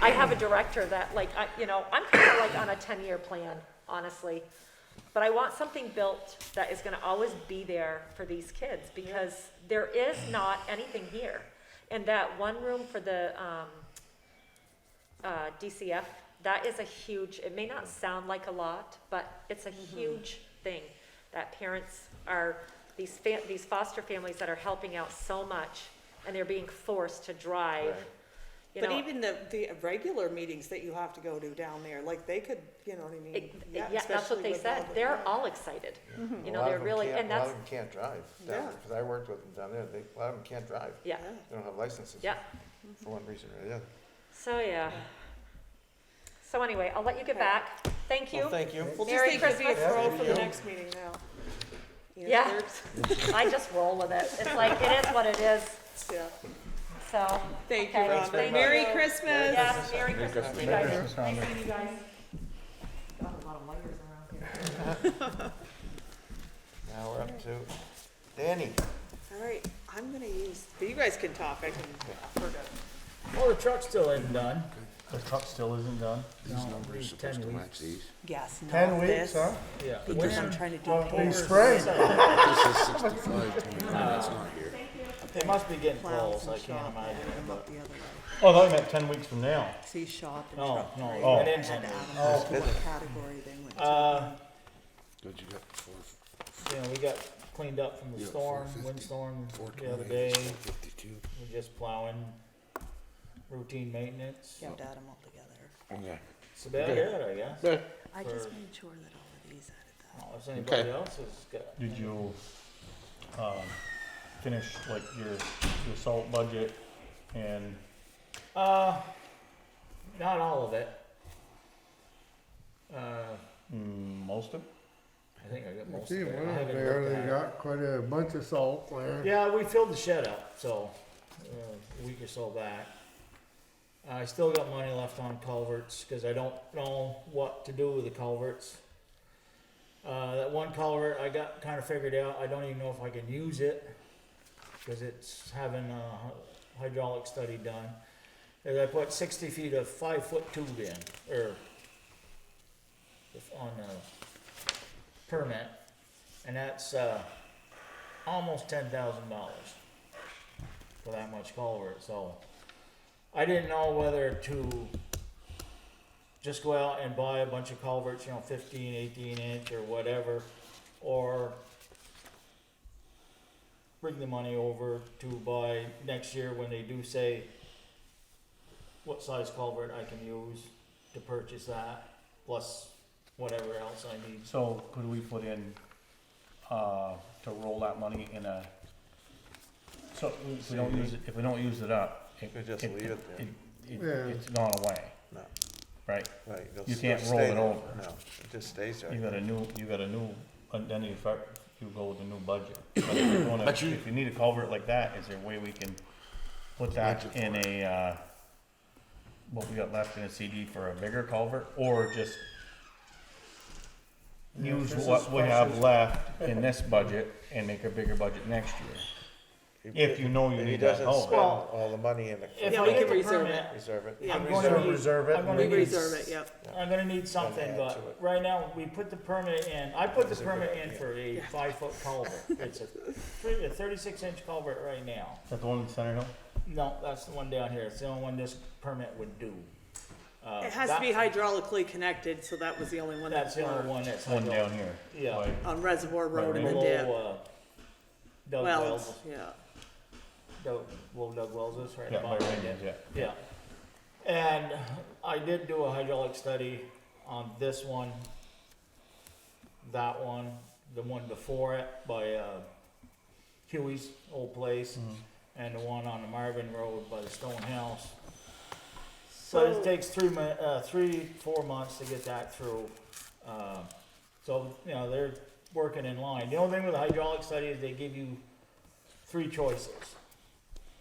S9: I have a director that, like, you know, I'm kind of like on a 10-year plan, honestly. But I want something built that is gonna always be there for these kids, because there is not anything here. And that one room for the, DCF, that is a huge, it may not sound like a lot, but it's a huge thing that parents are, these foster families that are helping out so much, and they're being forced to drive.
S1: Right.
S9: You
S2: But
S9: know,
S2: even the regular meetings that you have to go to down there, like they could, you know what I mean?
S9: yeah, that's what
S2: especially
S9: they
S2: with
S9: said.
S2: all the-
S9: They're
S2: yeah.
S9: all excited. You
S1: A
S9: know,
S1: lot
S9: they're
S1: of them
S9: really,
S1: can't-
S9: and
S1: A lot
S9: that's,
S1: of them can't drive down
S2: Yeah.
S1: there, because I worked with them down there, a lot of them can't drive.
S9: yeah,
S1: They don't have licenses.
S9: yeah.
S1: For one reason or the other.
S9: So, yeah. So anyway, I'll let you get back. Thank you.
S1: Well, thank you.
S2: We'll just
S9: Merry
S2: think it'd be a
S9: Christmas.
S2: throw
S1: Yeah,
S2: for
S1: thank
S2: the
S1: you.
S2: next meeting now.
S9: Yeah.
S2: Answers.
S9: I just roll with it. It's like, it is what it is.
S2: Yeah.
S9: So,
S2: Thank you,
S9: Okay.
S2: Rhonda.
S9: Thank
S2: Merry
S9: you.
S2: Christmas.
S9: yes, Merry Christmas to you
S7: Merry
S9: guys.
S7: Christmas,
S9: Nice
S7: Rhonda.
S9: seeing you guys. Got a lot of wires around here.
S1: Now we're up to Danny.
S2: All right, I'm gonna use, but you guys can talk, I can, we're good.
S5: Well, the truck still isn't done.
S7: The truck still isn't done.
S3: These
S5: No,
S3: numbers
S5: needs
S3: supposed
S5: 10
S3: to
S5: weeks.
S3: match these.
S2: Yes,
S8: 10
S2: not
S8: weeks,
S2: this,
S8: huh?
S5: Yeah.
S2: because I'm trying to do
S8: Well,
S2: papers.
S8: they spray.
S3: This is 65, that's not here.
S5: It must be getting
S2: Plows
S5: close, I
S2: and
S5: can't
S2: shop,
S5: imagine.
S2: and
S5: but-
S2: up the other way.
S7: Oh, I thought you meant 10 weeks from now.
S2: See shop and
S5: No,
S2: truck.
S5: no,
S2: right?
S7: Oh.
S5: it ain't
S2: And
S5: something.
S2: add them to what category they went to.
S3: Good, you got four,
S5: You know, we got cleaned up from the
S3: Yeah,
S5: storm,
S3: 450,
S5: windstorm the other
S3: 428,
S5: day.
S3: 452.
S5: We're just plowing, routine maintenance.
S2: You have to add them all together.
S3: Okay.
S5: That's about it, I guess.
S2: I just
S5: For-
S2: made sure that all of these added that.
S5: Oh, if anybody else has got.
S7: Did you, finish like your salt budget and,
S5: Not all of it.
S7: most of it?
S5: I think I got most of
S8: See,
S5: it. I
S8: one up
S5: haven't
S8: there,
S5: looked
S8: they
S5: at it.
S8: got quite a bunch of salt there.
S5: Yeah, we filled the shed up, so, a week or so back. I still got money left on culverts, cause I don't know what to do with the culverts. That one culvert I got kinda figured out, I don't even know if I can use it, cause it's having a hydraulic study done. Is I put 60 feet of 5-foot tube in, or on the permit, and that's, almost $10,000 for that much culvert, so I didn't know whether to just go out and buy a bunch of culverts, 15, 18 inch or whatever, or bring the money over to buy next year when they do say what size culvert I can use to purchase that, plus whatever else I need.
S7: So could we put in, to roll that money in a, so if we don't use it, up,
S1: Could just leave it there.
S8: Yeah.
S7: it's gone away,
S1: No,
S7: right?
S1: right. it'll
S7: You
S1: still
S7: can't roll
S1: stay
S7: it
S1: there.
S7: over.
S1: No, it just stays there.
S7: You got a new, and then you go with a new budget. But if you're gonna-
S3: But you-
S7: if you need a culvert like that, is there a way we can put that
S3: Budget
S7: in
S3: for
S7: a, what we got left in a CD for a bigger culvert, or just use
S4: this
S7: what
S4: is
S7: we have
S4: questions.
S7: left in this budget and make a bigger budget next year? If you know you
S1: If he
S7: need that
S1: doesn't
S7: culvert.
S1: spend all the money in the,
S5: If
S2: Yeah,
S5: I
S2: we
S5: get
S2: can
S5: the
S2: reserve
S5: permit,
S1: reserve it.
S2: Yeah,
S5: I'm
S2: we
S5: gonna
S4: Reserve,
S5: need-
S4: reserve it.
S5: I'm gonna
S2: We
S5: need-
S2: reserve it, yep.
S5: I'm gonna need something,
S1: add
S5: but
S1: to it.
S5: right now, we put the permit in, I put the
S1: Is it good?
S5: permit in
S1: Yeah.
S5: for a 5-foot culvert. It's a 36-inch culvert right now.
S7: Is that the one in Center Hill?
S5: No, that's the one down here, it's the only one this permit would do.
S2: It has to be hydraulically connected, so that was the only one
S5: That's
S2: that
S5: the only
S2: worked.
S5: one that's
S7: One
S5: hydraulic.
S7: down here.
S5: Yeah.
S7: Like,
S2: On Reservoir Road in the
S5: Below,
S2: dip.
S5: Doug
S2: Wells,
S5: Wells,
S2: yeah.
S5: Doug Wells is right
S7: yeah,
S5: about
S7: by
S5: right
S7: Randy's,
S5: there.
S7: yeah.
S5: Yeah. And I did do a hydraulic study on this one, that one, the one before it by Huey's old place, and the one on the Marvin Road by the Stone House. So it takes 3-4 months to get that through. So, they're working in line. The only thing with the hydraulic study is they give you 3 choices,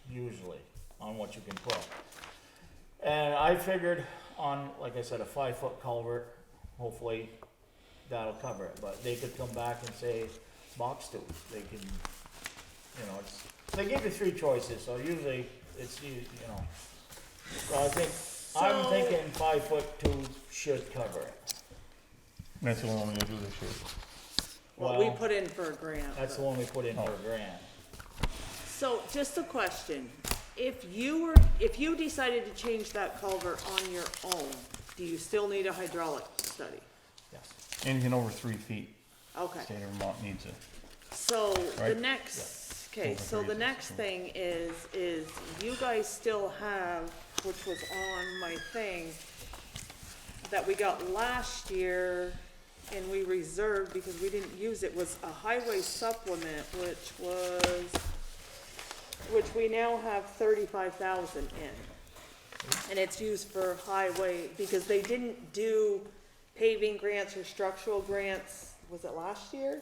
S5: usually, on what you can put. And I figured on, like I said, a 5-foot culvert, hopefully that'll cover it. But they could come back and say box tube. They can, they give you 3 choices, so usually it's, so I'm
S2: So-
S5: thinking 5-foot tube should cover it.
S7: That's the one we're gonna do this year.
S2: What we
S5: Well,
S2: put in for a grant.
S5: That's the one we put in for a grant.
S2: So, just a question, if you decided to change that culvert on your own, do you still need a hydraulic study?
S5: Yes.
S7: Anything over 3 feet,
S2: Okay,
S7: state of Vermont needs it.
S2: so the
S7: Right.
S2: next, okay,
S7: Over
S2: so the
S7: 3
S2: next
S7: feet.
S2: thing is you guys still have, which was on my thing, that we got last year and we reserved because we didn't use it, was a highway supplement, which we now have 35,000 in. And it's used for highway, because they didn't do paving grants or structural grants, was it last year?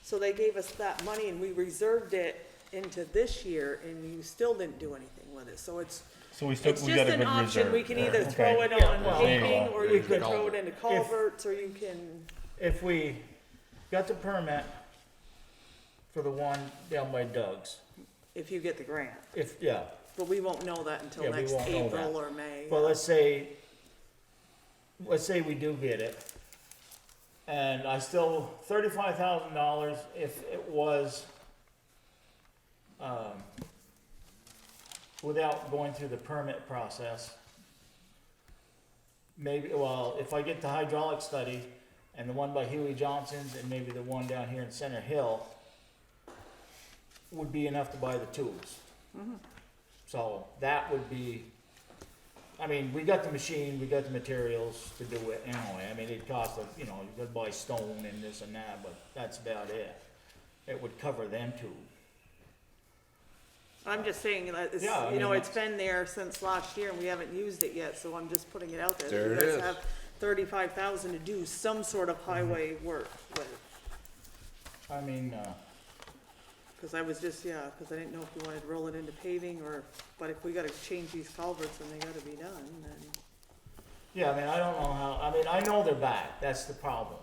S2: So they gave us that money and we reserved it into this year, and you still didn't do anything with it, so it's
S7: So we
S2: just
S7: got a good
S2: an option,
S7: reserve.
S2: we can either
S7: Okay.
S2: throw it
S5: Yeah,
S2: on
S5: well,
S2: paving, or you
S3: the
S2: can throw it
S3: culvert.
S2: into culverts, or you can,
S5: If we got the permit for the one down by Doug's,
S2: if you get the grant.
S5: yeah,
S2: But we won't know that until
S5: Yeah, we
S2: next
S5: won't know
S2: April
S5: that.
S2: or May.
S5: well, let's say we do get it. And I still, $35,000 if it was, without going through the permit process. Maybe, well, if I get the hydraulic study and the one by Huey Johnson's and maybe the one down here in Center Hill would be enough to buy the tubes. So that would be, we got the machine, we got the materials to do it anyway. It costs, you gotta buy stone and this and that, but that's about it. It would cover them too.
S2: I'm just saying that it's,
S5: Yeah, I mean,
S2: it's been there since last year and we haven't used it yet, so I'm just putting it out there.
S3: There it
S2: You guys
S3: is.
S2: have 35,000 to do some sort of highway work with. Cause I was just, cause I didn't know if you wanted to roll it into paving or, but if we gotta change these culverts and they gotta be done, then.
S5: Yeah, I don't know how, I know they're bad, that's the problem.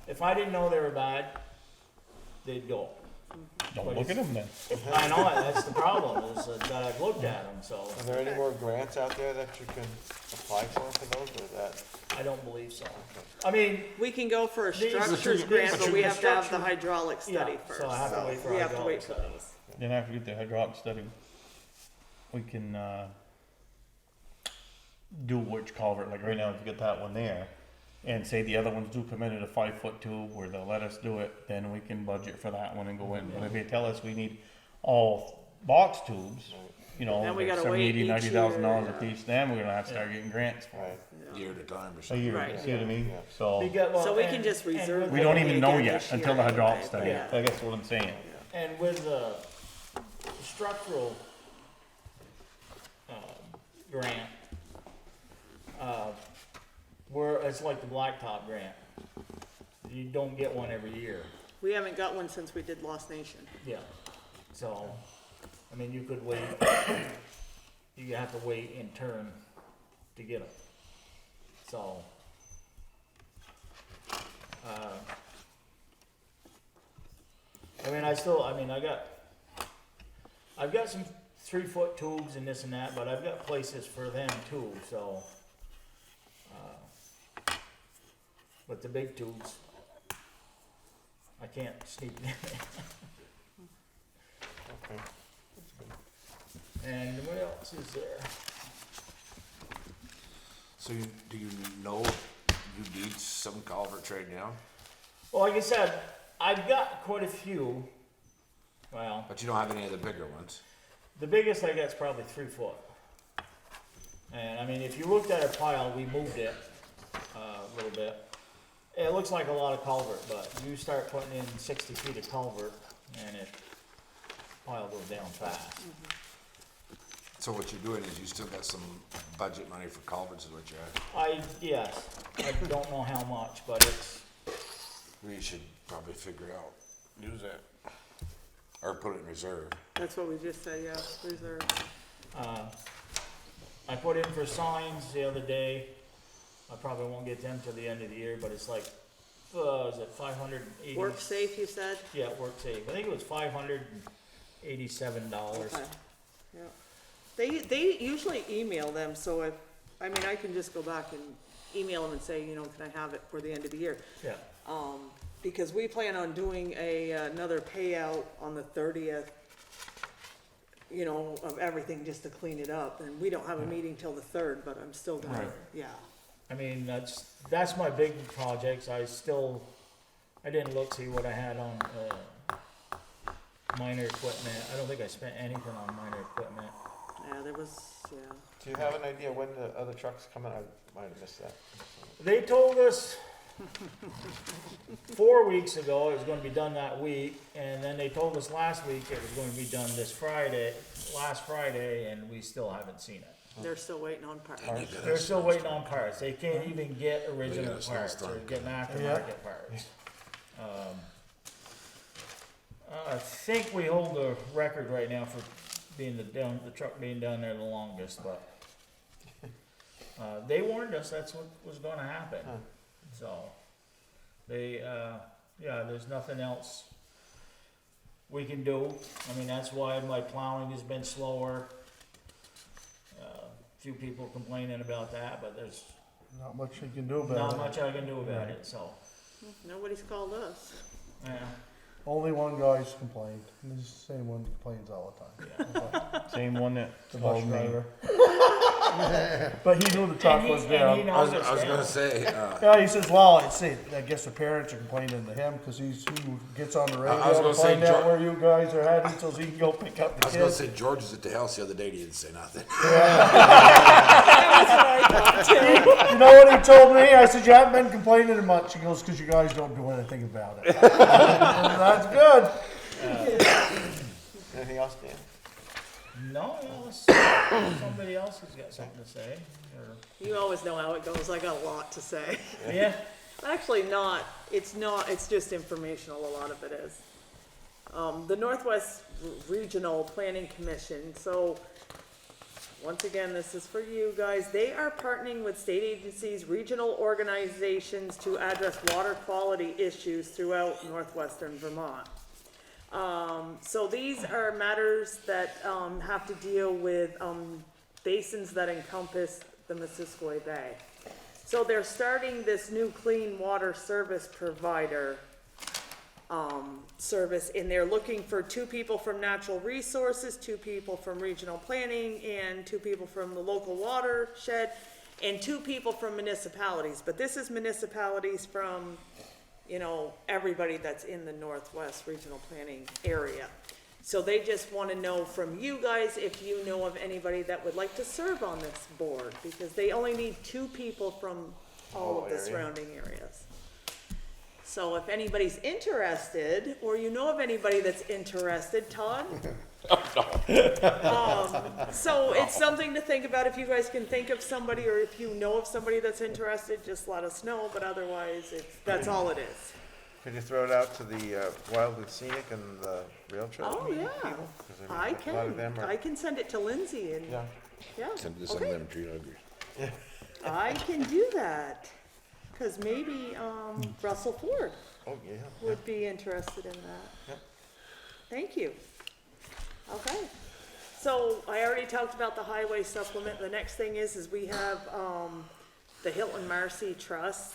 S5: If I didn't know they were bad, they'd go.
S7: Don't look at them then.
S5: I know, that's the problem, is that I've looked at them, so
S1: Are there any more grants out there that you can apply for those, or that?
S5: I don't believe so.
S2: We can go for a
S5: These-
S2: structures
S5: these-
S2: grant, but we have to have the
S5: structure-
S2: hydraulic study
S5: Yeah,
S2: first.
S5: so I have to wait for
S2: We have to
S5: hydraulic
S2: wait for
S5: study.
S2: those.
S7: Then after we get the hydraulic study, we can, do which culvert, like right now, if you get that one there, and say the other ones do come in at a 5-foot tube where they'll let us do it, then we can budget for that one and go in. But if they tell us we need all box tubes, you know,
S2: Then we
S7: like
S2: gotta wait
S7: $70,000,
S2: each
S7: $90,000
S2: year,
S7: a piece, then we're gonna have to start getting grants for it.
S1: Right.
S3: Year at a time or
S7: A
S3: something.
S7: year,
S2: Right.
S7: see what I mean?
S1: Yeah.
S7: So,
S2: So we can just reserve.
S7: we don't even know
S2: again
S7: yet
S2: this year
S7: until the hydraulic
S2: anyway,
S7: study,
S2: yeah.
S7: I guess what I'm saying.
S5: And with the structural, grant, where, it's like the blacktop grant. You don't get one every year.
S2: We haven't got one since we did Lost Nation.
S5: Yeah, so, I mean, you could wait, you have to wait in turn to get them. So, I mean, I've got some 3-foot tubes and this and that, but I've got places for them too, so. But the big tubes, I can't sneak them
S1: Okay.
S5: in. And what else is there?
S3: So do you know you need some culverts right now?
S5: Well, like I said, I've got quite a few. Well,
S3: But you don't have any of the bigger ones?
S5: the biggest I got is probably 3 foot. And I mean, if you looked at a pile, we moved it a little bit. It looks like a lot of culvert, but you start putting in 60 feet of culvert and it pile goes down fast.
S3: So what you're doing is you still got some budget money for culverts is what you're at?
S5: Yes, I don't know how much, but it's,
S3: We should probably figure out, use that. Or put it in reserve.
S2: That's what we just said, yeah, reserve.
S5: I put in for signs the other day. I probably won't get them till the end of the year, but it's like, is it 580?
S2: Work safe, you said?
S5: Yeah, work safe. I think it was $587.
S2: Okay. Yeah. They usually email them, so if, I mean, I can just go back and email them and say, you know, can I have it for the end of the year?
S5: Yeah.
S2: Because we plan on doing another payout on the 30th, you know, of everything just to clean it up. And we don't have a meeting till the 3rd, but I'm still gonna,
S5: Right.
S2: yeah.
S5: I mean, that's my big projects. I didn't look, see what I had on, minor equipment. I don't think I spent anything on minor equipment.
S2: Yeah, there was, yeah.
S1: Do you have an idea when the other truck's coming? I might have missed that.
S5: They told us 4 weeks ago it was gonna be done that week, and then they told us last week it was gonna be done last Friday, and we still haven't seen it.
S2: They're still waiting on parts.
S5: They're still waiting on parts. They can't even get original
S3: got a
S5: parts. They're
S3: snowstorm
S5: getting aftermarket parts. I think we hold the record right now for being the truck being down there the longest, but they warned us that's what was gonna happen.
S1: Huh.
S5: So, there's nothing else we can do. I mean, that's why my plowing has been slower. Few people complaining about that, but there's
S4: Not much you can do about it.
S5: not much I can do about it, so,
S2: Nobody's called us.
S5: yeah.
S4: Only one guy's complained, and he's the same one that complains all the time.
S7: Same one that
S4: The
S7: called
S4: bus
S7: me.
S4: driver. But he knew the truck was
S5: And he
S4: down.
S5: knows
S3: I
S5: it's
S3: was
S5: down.
S3: gonna say,
S4: Yeah, he says, well, I guess the parents are complaining to him, cause he's who gets on the radio
S3: I was
S4: to
S3: gonna say,
S4: find out
S3: Joe-
S4: where you guys are heading, so he can go pick up
S3: I
S4: the
S3: was gonna
S4: kids.
S3: say George was at the house the other day, he didn't say nothing.
S4: You know what he told me? I said, you haven't been complaining much. He goes, cause you guys don't do anything about it. That's good.
S1: Anything else, Dan?
S5: No, unless somebody else has got something to say, or,
S2: You always know how it goes. I got a lot to say.
S5: yeah,
S2: Actually not, it's just informational, a lot of it is. The Northwest Regional Planning Commission, so, once again, this is for you guys. They are partnering with state agencies, regional organizations to address water quality issues throughout northwestern Vermont. So these are matters that, have to deal with, basins that encompass the Missisquoi Bay. So they're starting this new clean water service provider, service, and they're looking for 2 people from natural resources, 2 people from regional planning, and 2 people from the local watershed. and 2 people from municipalities, but this is municipalities from, you know, everybody that's in the Northwest Regional Planning area. So they just wanna know from you guys if you know of anybody that would like to serve on this board, because they only need 2 people from all of the surrounding areas. So if anybody's interested, or you know of anybody that's interested, Todd? So it's something to think about. If you guys can think of somebody, or if you know of somebody that's interested, just let us know, but otherwise, that's all it is.
S1: Could you throw it out to the Wild and Scenic and the Rail Trail
S2: Oh,
S1: meeting
S2: yeah.
S1: people? 'Cause
S2: I
S1: a lot of
S2: can,
S1: them are-
S2: I can send it to Lindsay and,
S1: Yeah.
S2: yeah,
S3: Send it to some of
S2: okay.
S3: them tree huggers.
S2: I can do that. Cause maybe, Russell Ford
S1: Oh, yeah.
S2: would be interested in that.
S1: Yep.
S2: Thank you. Okay. So I already talked about the highway supplement. The next thing is we have, the Hilton Marcy Trust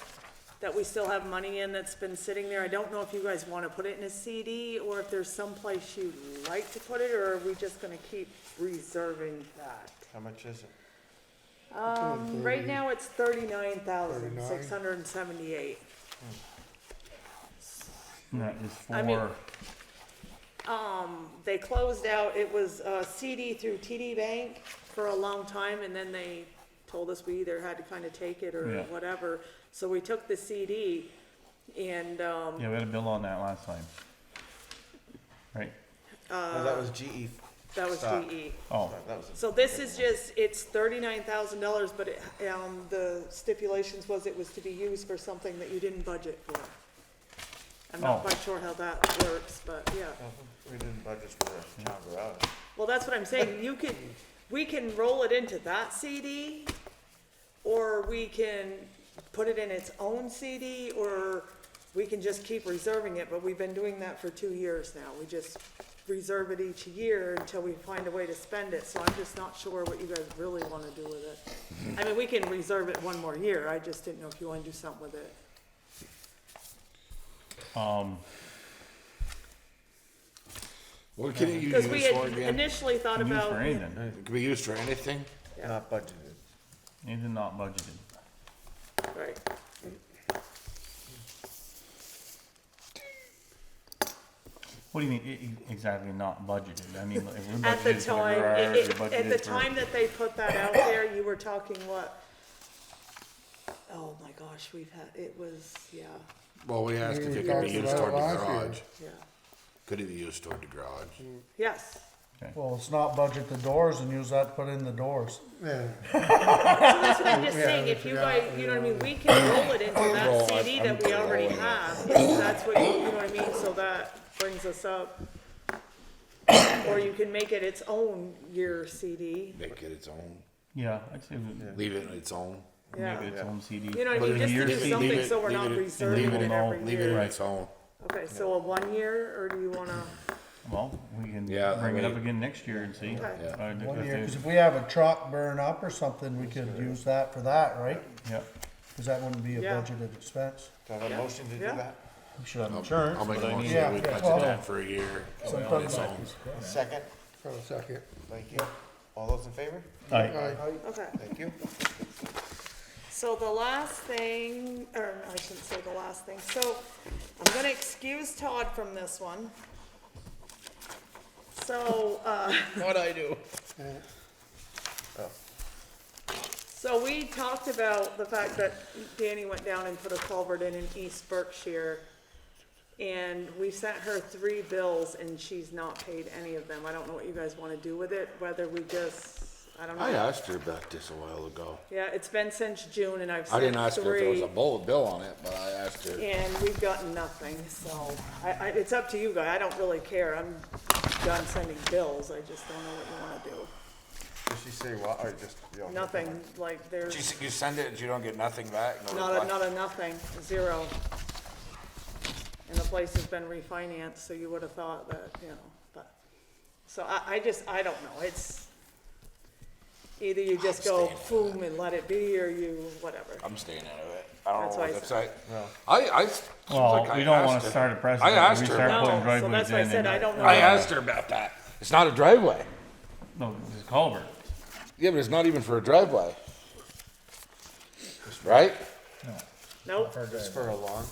S2: that we still have money in that's been sitting there. I don't know if you guys wanna put it in a CD or if there's someplace you'd like to put it, or are we just gonna keep reserving that?
S1: How much is it?
S2: Right now it's 39,678.
S7: That is
S2: I mean-
S7: for,
S2: They closed out, it was CD through TD Bank for a long time, and then they told us we either had to kind of take it or
S7: Yeah.
S2: whatever. So we took the CD, and,
S7: yeah, we had a bill on that last time. Right?
S1: Oh, that was GE.
S2: that was
S1: Stop.
S2: GE.
S7: Oh,
S1: That was
S2: So this is just, it's $39,000, but it, the stipulations was it was to be used for something that you didn't budget for. I'm not
S7: Oh.
S2: quite sure how that works, but yeah.
S1: we didn't budget for the town garage.
S2: Well, that's what I'm saying, we can roll it into that CD, or we can put it in its own CD, or we can just keep reserving it, but we've been doing that for 2 years now. We just reserve it each year until we find a way to spend it, so I'm just not sure what you guys really wanna do with it. I mean, we can reserve it 1 more year, I just didn't know if you wanna do something with it.
S3: What can it
S2: Because we
S3: use for
S2: had
S3: again?
S2: initially thought
S7: can use
S2: about.
S7: for anything,
S3: It can be used for anything?
S2: Yeah.
S1: Not budgeted.
S7: anything not budgeted.
S2: Right.
S7: What do you mean, exactly not budgeted? I mean, if we're
S2: At the
S7: budgeted for the
S2: time,
S7: garage,
S2: at
S7: we're
S2: the
S7: budgeted for.
S2: time that they put that out there, you were talking what? Oh my gosh, it was, yeah,
S3: Well, we asked if
S8: We
S3: it could
S8: talked
S3: be used
S8: about
S3: toward
S8: it
S3: the
S8: last year.
S3: garage.
S2: yeah.
S3: Could it be used toward the garage?
S2: Yes.
S4: Well, it's not budget the doors and use that to put in the doors.
S8: Yeah.
S2: So that's what I'm just
S8: Yeah,
S2: saying,
S8: we
S2: if you
S8: forgot,
S2: guys, you know what I mean, we can roll it into that
S3: Roll,
S2: CD
S3: I'm
S2: that we already
S3: rolling it.
S2: have, if that's what, you know what I mean, so that brings us up. Or you can make it its own year CD,
S3: Make it its own,
S7: Yeah, I'd say we
S3: leave it in its own.
S2: yeah.
S7: make it its own CD.
S2: You know what I
S3: But
S2: mean,
S3: in
S2: just to
S7: year
S2: do
S7: CD,
S2: something
S3: leave it-
S2: so we're
S3: leave
S2: not
S3: it-
S2: reserving
S7: leave
S2: it
S7: it
S2: every
S3: Leave it in
S2: year.
S3: its own.
S2: Okay, so a 1 year, or do you wanna,
S7: Well, we can
S3: Yeah,
S7: bring it
S3: I
S7: up
S3: mean-
S7: again next year and see.
S2: Okay.
S3: Yeah.
S7: If
S4: 1 year,
S7: they-
S4: cause if we have a truck burn up or something, we could use that for that, right?
S7: Yeah,
S4: Cause that wouldn't be a
S2: Yeah.
S4: budgeted expense.
S1: Do I have a
S2: Yeah.
S1: motion to do
S2: Yeah.
S1: that?
S7: we should have
S3: I'll
S7: insurance,
S3: make
S7: but
S3: a
S7: I
S3: motion
S7: mean,
S4: Yeah,
S3: that we
S4: yeah,
S3: budget
S4: well-
S3: that for a year on its own.
S1: Second,
S8: For a second.
S1: thank you. All those in favor?
S7: aye.
S2: okay.
S1: Thank you.
S2: So the last thing, or I shouldn't say the last thing, so I'm gonna excuse Todd from this one. So,
S3: What'd I do?
S2: so we talked about the fact that Danny went down and put a culvert in East Berkshire. And we sent her 3 bills and she's not paid any of them. I don't know what you guys wanna do with it, whether we just, I don't know.
S3: I asked her about this a while ago.
S2: Yeah, it's been since June and I've
S3: I didn't
S2: sent
S3: ask her if there was
S2: 3.
S3: a bullet bill on it, but I asked her.
S2: And we've gotten nothing, so it's up to you guys. I don't really care. I'm done sending bills. I just don't know what you wanna do.
S1: Did she say what, or just? you know,
S2: Nothing, like there's
S3: You send it and you don't get nothing back? No reply?
S2: not a nothing, 0. And the place has been refinanced, so you would have thought that, you know, but, so I don't know. It's either you just go
S3: staying for
S2: boom and let it be, or you, whatever.
S3: I'm staying out of it. I don't
S2: That's
S3: know
S2: why I
S3: what
S2: said-
S3: website.
S7: Well, we don't wanna
S3: asked her.
S7: start a precedent.
S3: I asked
S7: We
S3: her
S7: start
S3: about
S7: putting
S2: No, so
S7: driveways
S2: that's why I
S7: in
S2: said
S7: and-
S2: I don't know.
S3: I asked her about that. It's not a driveway.
S7: No, it's a culvert.
S3: Yeah, but it's not even for a driveway. right?
S2: Nope,
S1: Just for a lawn?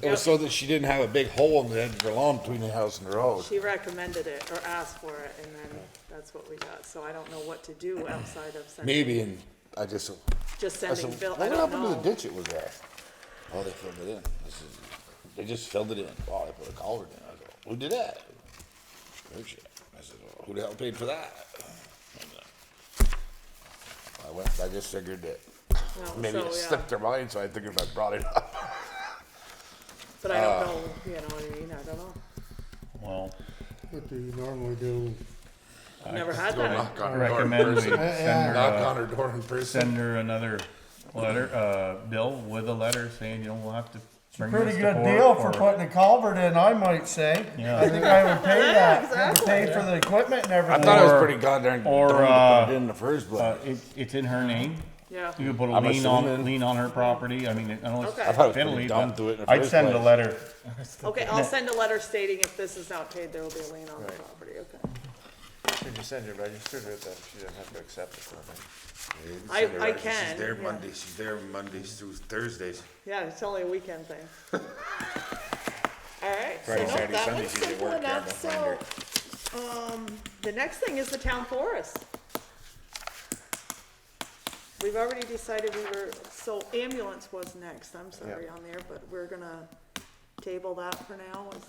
S3: It was so that she didn't have a big hole in the edge of her lawn between the house and the road.
S2: she recommended it or asked for it, and then that's what we got. So I don't know what to do outside of sending,
S3: Maybe, and I just
S2: just sending bill. I
S3: what
S2: don't
S3: happened to
S2: know.
S3: the ditch it was there? Oh, they filled it in. They just filled it in. Wow, they put a culvert in. I go, who did that? Berkshire. I said, well, who the hell paid for that? I just figured that
S2: No,
S3: maybe
S2: so,
S3: it
S2: yeah.
S3: slipped their mind, so I figured if I brought it up.
S2: But I don't know, you know what I mean? I don't know.
S7: Well,
S8: What do you normally do?
S2: Never had
S3: Go
S2: that.
S3: knock
S7: I
S3: on her door in
S7: recommend we
S3: person.
S7: send
S3: Knock
S7: her,
S3: on her door in person.
S7: send her another letter, bill with a letter saying, you know, we'll have to bring this
S4: Pretty
S7: to
S4: good
S7: court
S4: deal for
S7: or-
S4: putting a culvert in, I might say.
S7: Yeah.
S4: I think I would pay that,
S2: exactly.
S4: pay for the equipment and
S3: I
S4: everything.
S3: thought it was
S7: Or-
S3: pretty goddamn
S7: or,
S3: dumb to put it in the first
S7: Uh,
S3: place.
S7: it's in her name.
S2: Yeah.
S7: You could put a
S3: I'm
S7: lien on,
S3: assuming.
S7: lien on her property. I mean, I know it's
S2: Okay.
S3: I thought it was
S7: fiddly,
S3: pretty dumb
S7: but
S3: to do it in the
S7: I'd
S3: first
S7: send a
S3: place.
S7: letter.
S2: Okay, I'll send a letter stating if this is not paid, there will be a lien on the property, okay.
S1: Could you send her registered with them? She doesn't have to accept it from me.
S2: I can,
S3: She's there
S2: yeah.
S3: Mondays, she's there Mondays through Thursdays.
S2: Yeah, it's only a weekend thing. All right, so
S3: Friday,
S2: no,
S3: Saturday,
S2: that
S3: Sunday,
S2: one's
S3: she's at
S2: simple
S3: work, yeah,
S2: enough,
S3: don't
S2: so, the next thing is the town forest. We've already decided so ambulance was next, I'm sorry on there, but we're gonna table that for now, is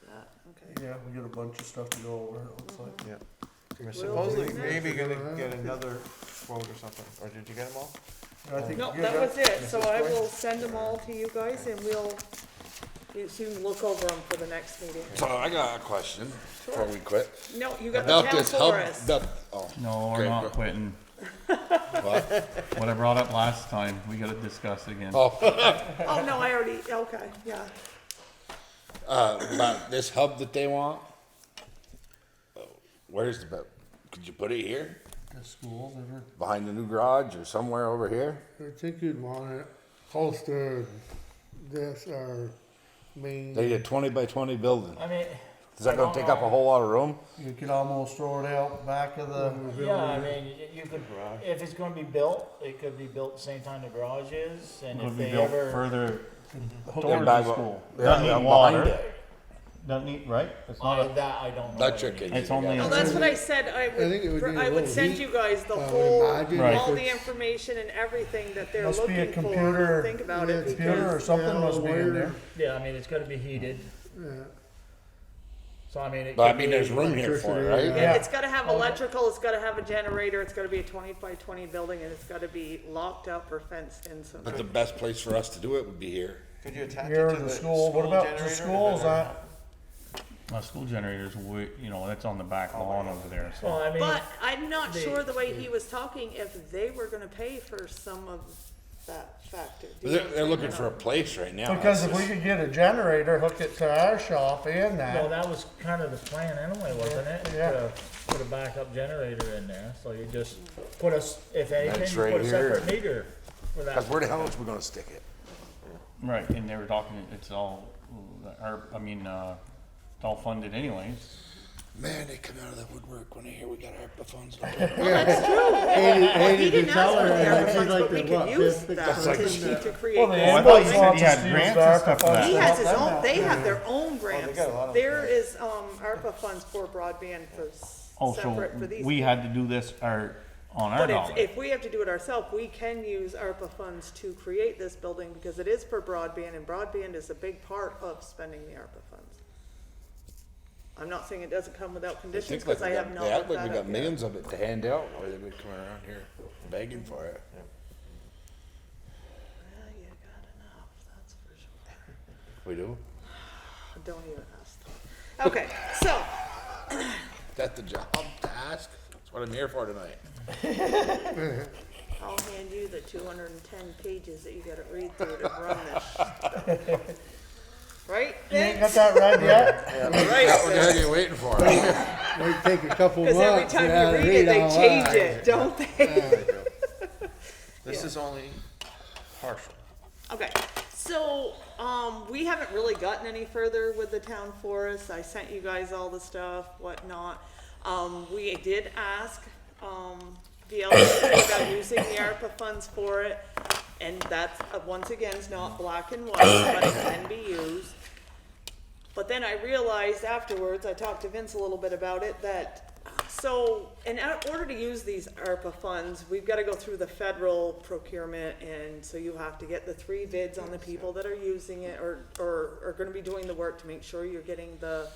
S2: that, okay.
S4: Yeah, we got a bunch of stuff to go over, it looks like.
S1: Yeah. We're
S2: Will
S1: supposedly
S2: do.
S1: maybe gonna get another quote or something, or did you get them all?
S4: I think
S2: No,
S4: you
S2: that
S4: got-
S2: was it, so I will send them all to you guys and you can look over them for the next meeting.
S3: So I got a question before we quit.
S2: No, you got the
S3: About
S2: town
S3: this hub,
S2: forest.
S7: No, we're
S3: Okay,
S7: not
S3: go.
S7: quitting.
S3: What?
S7: What I brought up last time, we gotta discuss again.
S3: Oh,
S2: Oh, no, I already, okay, yeah.
S3: about this hub that they want? Where's the, could you put it here?
S4: The schools, ever.
S3: Behind the new garage or somewhere over here?
S8: I think you'd want it close to this, our main.
S3: They need a 20 by 20 building.
S5: I mean.
S3: Is that gonna take up a whole lot of room?
S4: You could almost throw it out back of the,
S5: Yeah, I mean, you could, if it's gonna be built, it could be built at the same time the garage is, and
S7: Would
S5: if
S7: be
S5: they
S7: built
S5: ever.
S7: further
S3: Yeah,
S7: towards
S3: back
S7: the
S3: up-
S7: school.
S3: Yeah,
S7: Doesn't
S3: yeah,
S7: need
S3: behind
S7: water.
S3: it.
S7: Doesn't need, right? It's not a,
S5: That I don't know.
S3: Electric.
S5: what it
S7: it's only,
S2: Well,
S7: a-
S2: that's what I said, I
S8: think it would
S2: would,
S8: need a
S2: I would
S8: little
S2: send
S8: heat,
S2: you guys the
S8: I would
S2: whole,
S8: imagine,
S7: Right.
S2: all
S8: if
S2: the
S8: it's-
S2: information and everything that they're
S4: must be a
S2: looking for,
S4: computer,
S2: think about it,
S4: computer or
S2: because,
S4: something must be in there.
S5: Yeah, I mean, it's gotta be heated,
S8: Yeah.
S5: so I mean, it
S3: But I
S5: could
S3: mean,
S5: be.
S3: there's room here for it, right?
S4: Yeah.
S2: it's gotta have electrical, it's gotta have a generator, it's gotta be a 20 by 20 building, and it's gotta be locked up or fenced in
S3: But
S2: somehow.
S3: the best place for us to do it would be here.
S1: Could you attach it
S4: Here
S1: to
S4: in
S1: the
S4: the school, what about
S1: generator?
S4: the schools,
S7: school generators, you know, that's on the back lawn over there,
S5: Well,
S7: so.
S5: I mean,
S2: But I'm not
S5: the-
S2: sure the way he was talking, if they were gonna pay for some of that factor. Do you know what
S3: They're
S2: I'm
S3: looking
S2: saying?
S3: for a place right now.
S4: because
S3: It's
S4: if we
S3: just-
S4: could get a generator, hook it to our shop and
S5: well,
S4: that.
S5: that was kind of the plan anyway, wasn't it?
S4: Yeah.
S5: To put a backup generator in there, so you just put us, if anything,
S3: That's
S5: you
S3: right
S5: put a
S3: here.
S5: separate meter for that.
S3: Cause where the hell else we gonna stick it?
S7: Right, and they were talking, it's all, it's all funded anyways.
S3: Man, they come out of the woodwork when they hear we got ARPA funds.
S2: Well, that's true. Well, he didn't ask for the
S8: her,
S2: ARPA
S8: she's
S2: funds,
S8: like
S2: but we
S8: the
S2: could
S8: what,
S2: use
S8: fifth
S2: that
S8: extension?
S2: to create
S4: Well, the
S2: this
S7: I thought you
S2: building.
S7: said he had
S4: Ambulance
S7: grants
S4: wants
S7: and
S4: to
S7: stuff for
S4: use
S7: that.
S2: He
S4: ARPA
S2: has his
S4: funds.
S2: own, they have their own grants.
S1: got a lot of
S2: There
S1: grants.
S2: is, ARPA funds for broadband for
S7: Oh, so
S2: separate for these.
S7: we had to do this on our
S2: But
S7: dollar.
S2: if we have to do it ourselves, we can use ARPA funds to create this building because it is for broadband and broadband is a big part of spending the ARPA funds. I'm not saying it doesn't come without
S3: They
S2: conditions
S3: think like
S2: because I
S3: we
S2: have
S3: got,
S2: not
S3: they
S2: looked
S3: act like
S2: that
S3: we
S2: up
S3: got
S2: yet.
S3: millions of it to hand out, or they would come around here begging for it.
S2: Well, you got enough, that's for sure.
S3: We do?
S2: Don't even ask. Okay, so,
S3: That's the job to ask. That's what I'm here for tonight.
S2: I'll hand you the 210 pages that you gotta read through to run this. Right?
S4: You ain't got that read yet?
S2: Right.
S3: What the heck are you waiting for?
S8: Might take a couple
S2: Because every
S8: months.
S2: time
S8: yeah,
S2: you
S8: to
S2: read it, they
S8: all
S2: change
S8: that.
S2: it, don't they?
S1: This is only partial.
S2: Okay, so, we haven't really gotten any further with the town forest. I sent you guys all the stuff, whatnot. We did ask, VLCT about using the ARPA funds for it. and that's, once again, is not black and white, but it can be used. But then I realized afterwards, I talked to Vince a little bit about it, that, so, in order to use these ARPA funds, we've gotta go through the federal procurement, and so you have to get the 3 bids on the people that are using it, or are gonna be doing the work to make sure you're getting the,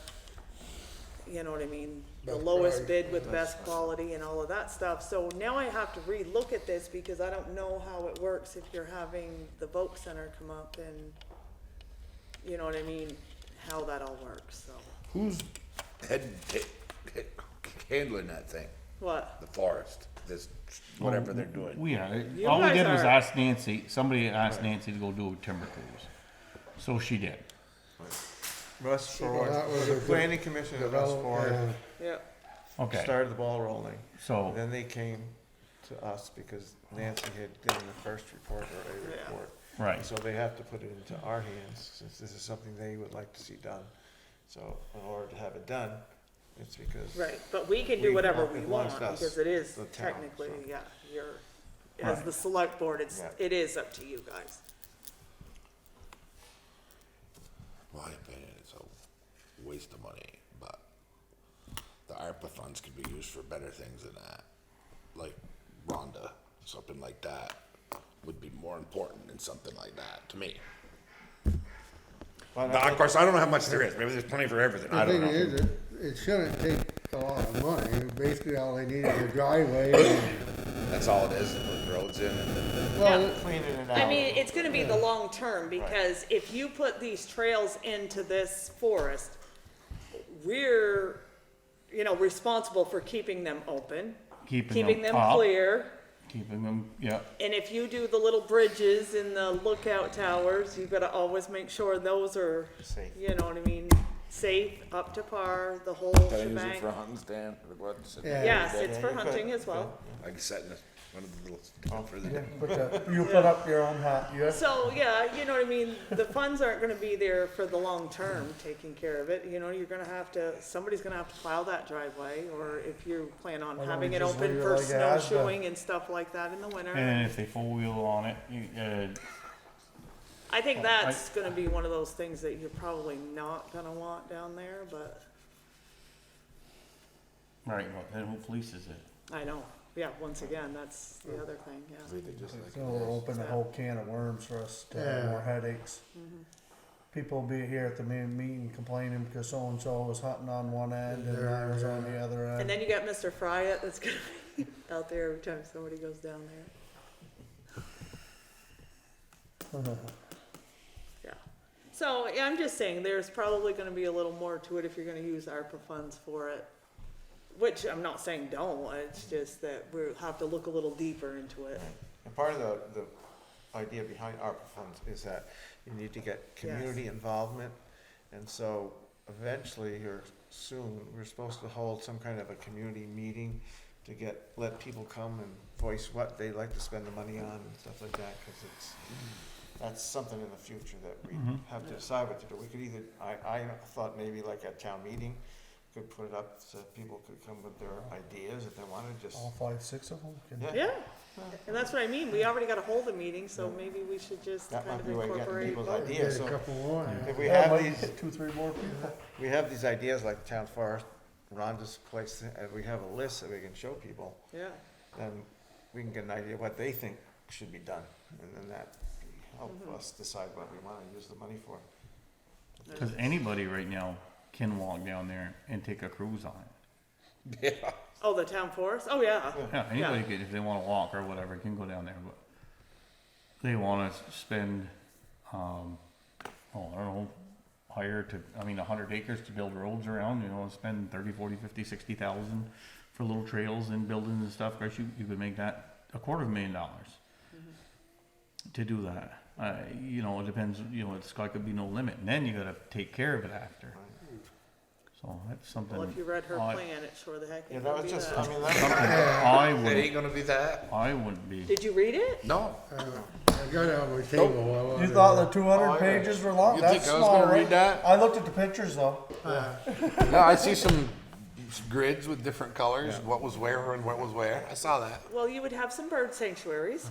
S2: you know what I mean, the
S8: Best
S2: lowest
S8: price.
S2: bid with best quality and all of that stuff. So now I have to relook at this, because I don't know how it works if you're having the Voc Center come up and, you know what I mean, how that all works, so.
S3: Who's handling that thing?
S2: What?
S3: The forest, this, whatever they're doing.
S2: You
S7: All we
S2: guys
S7: did was
S2: are-
S7: ask Nancy, somebody asked Nancy to go do a timber cruise. So she did.
S1: Russ
S8: Well,
S1: Ford,
S8: that was
S1: the
S8: a
S1: planning commission of Russ Ford
S2: Yeah,
S7: Okay,
S1: started the ball rolling.
S7: so,
S1: Then they came to us because Nancy had done the first report or a
S2: Yeah.
S1: report.
S7: right,
S1: So they have to put it into our hands, since this is something they would like to see done. So in order to have it done, it's because.
S2: right, but we can do
S1: We
S2: whatever
S1: want-
S2: we
S1: it
S2: want,
S1: wants us,
S2: because it is
S1: the town,
S2: technically,
S1: so.
S2: yeah, you're, as
S7: Right.
S2: the select board, it's,
S1: Yeah.
S2: it is up to you guys.
S3: My opinion, it's a waste of money, but the ARPA funds could be used for better things than that. Like Rhonda, something like that would be more important than something like that, to me.
S1: Well,
S3: Now, of course, I don't know how much there is, maybe there's plenty for everything, I
S8: The
S3: don't
S8: thing
S3: know.
S8: is, it shouldn't take a lot of money. Basically, all they need is a driveway. and-
S3: That's all it is, put roads in and.
S8: Well,
S1: Cleaning it out.
S2: I mean, it's gonna be the long term, because if you put these trails into this forest, we're, you know, responsible for keeping them open, keeping them
S7: up,
S2: clear.
S7: keeping them, yeah,
S2: And if you do the little bridges and the lookout towers, you've gotta always make sure those are,
S1: Safe.
S2: you know what I mean, safe, up to par, the whole
S3: Can I use it
S2: shebang.
S3: for hunting stand, or what?
S8: Yeah.
S2: Yes,
S1: Yeah,
S2: it's
S1: you
S2: for
S1: could,
S2: hunting as
S1: you
S2: well.
S3: I can set in one of the little, further
S4: Yeah,
S3: down.
S4: you put up your own hut, you have,
S2: So, yeah, you know what I mean, the funds aren't gonna be there for the long term, taking care of it, you know, you're gonna have to, somebody's gonna have to plow that driveway, or if you plan on
S4: Why don't
S2: having
S4: we
S2: it
S4: just
S2: open
S4: leave it
S2: for
S4: like it has been?
S2: snowshoeing and stuff like that in the winter.
S7: and if they four-wheel on it,
S2: I think
S7: Well,
S2: that's gonna be one of those things that you're probably not gonna want down there, but,
S7: right, well, then who polices it?
S2: I know, yeah, once again, that's the other thing, yeah.
S3: Really just like
S4: so we'll open a whole can of worms for us to have
S8: Yeah.
S4: more headaches.
S2: Mm-hmm.
S4: People will be here at the main meeting complaining because so-and-so was hunting on one end and I was on the other
S2: And
S4: end.
S2: then you got Mr. Fryatt that's gonna be out there every time somebody goes down there. Yeah. So, yeah, I'm just saying, there's probably gonna be a little more to it if you're gonna use ARPA funds for it. Which I'm not saying don't, it's just that we'll have to look a little deeper into it.
S1: And part of the idea behind ARPA funds is that you need to get community involvement. And so eventually, or soon, we're supposed to hold some kind of a community meeting to let people come and voice what they'd like to spend the money on and stuff like that, because that's something in the future that we have to decide what to do. We could either, I thought maybe like at town meeting, could put it up so people could come with their ideas if they wanted, just.
S4: All 5, 6 of them can.
S1: Yeah.
S2: Yeah, and that's what I mean, we already gotta hold a meeting, so maybe we should just
S1: That
S2: kind
S1: might
S2: of
S1: be a way of getting
S2: incorporate.
S1: people's
S2: both.
S1: ideas,
S8: Get a
S1: so
S8: couple more.
S1: if we
S4: Yeah,
S1: have
S4: might
S1: these,
S4: get 2, 3 more people.
S1: we have these ideas like town forest, Rhonda's place, and we have a list that we can show people,
S2: Yeah,
S1: then we can get an idea of what they think should be done, and then that help us decide what we wanna use the money for.
S7: Cause anybody right now can walk down there and take a cruise on it.
S3: Yeah.
S2: oh, the town forest, oh, yeah,
S7: Yeah, anybody could, if they wanna walk or whatever, can go down there, but they wanna spend, I don't know, hire to, 100 acres to build roads around, you know, spend 30, 40, 50, 60,000 for little trails and buildings and stuff, of course, you could make that $250,000 to do that. You know, it depends, you know, the sky could be no limit, and then you gotta take care of it after. So that's something.
S2: well, if you read her
S7: I-
S2: plan, it sure the heck
S1: Yeah,
S2: ain't
S1: that
S2: gonna
S1: was
S2: be
S1: just,
S2: that.
S1: I mean, that's.
S7: I
S3: It
S7: wouldn't,
S3: ain't gonna be that.
S7: I wouldn't be.
S2: Did you read it?
S3: No.
S8: I got it on my table.
S4: You thought the 200 pages were long?
S3: You
S4: That's
S3: think I was
S4: small,
S3: gonna read
S4: right?
S3: that?
S4: I looked at the pictures though.
S3: No, I see some grids with different colors, what was where and what was where. I saw that.
S2: Well, you would have some bird sanctuaries.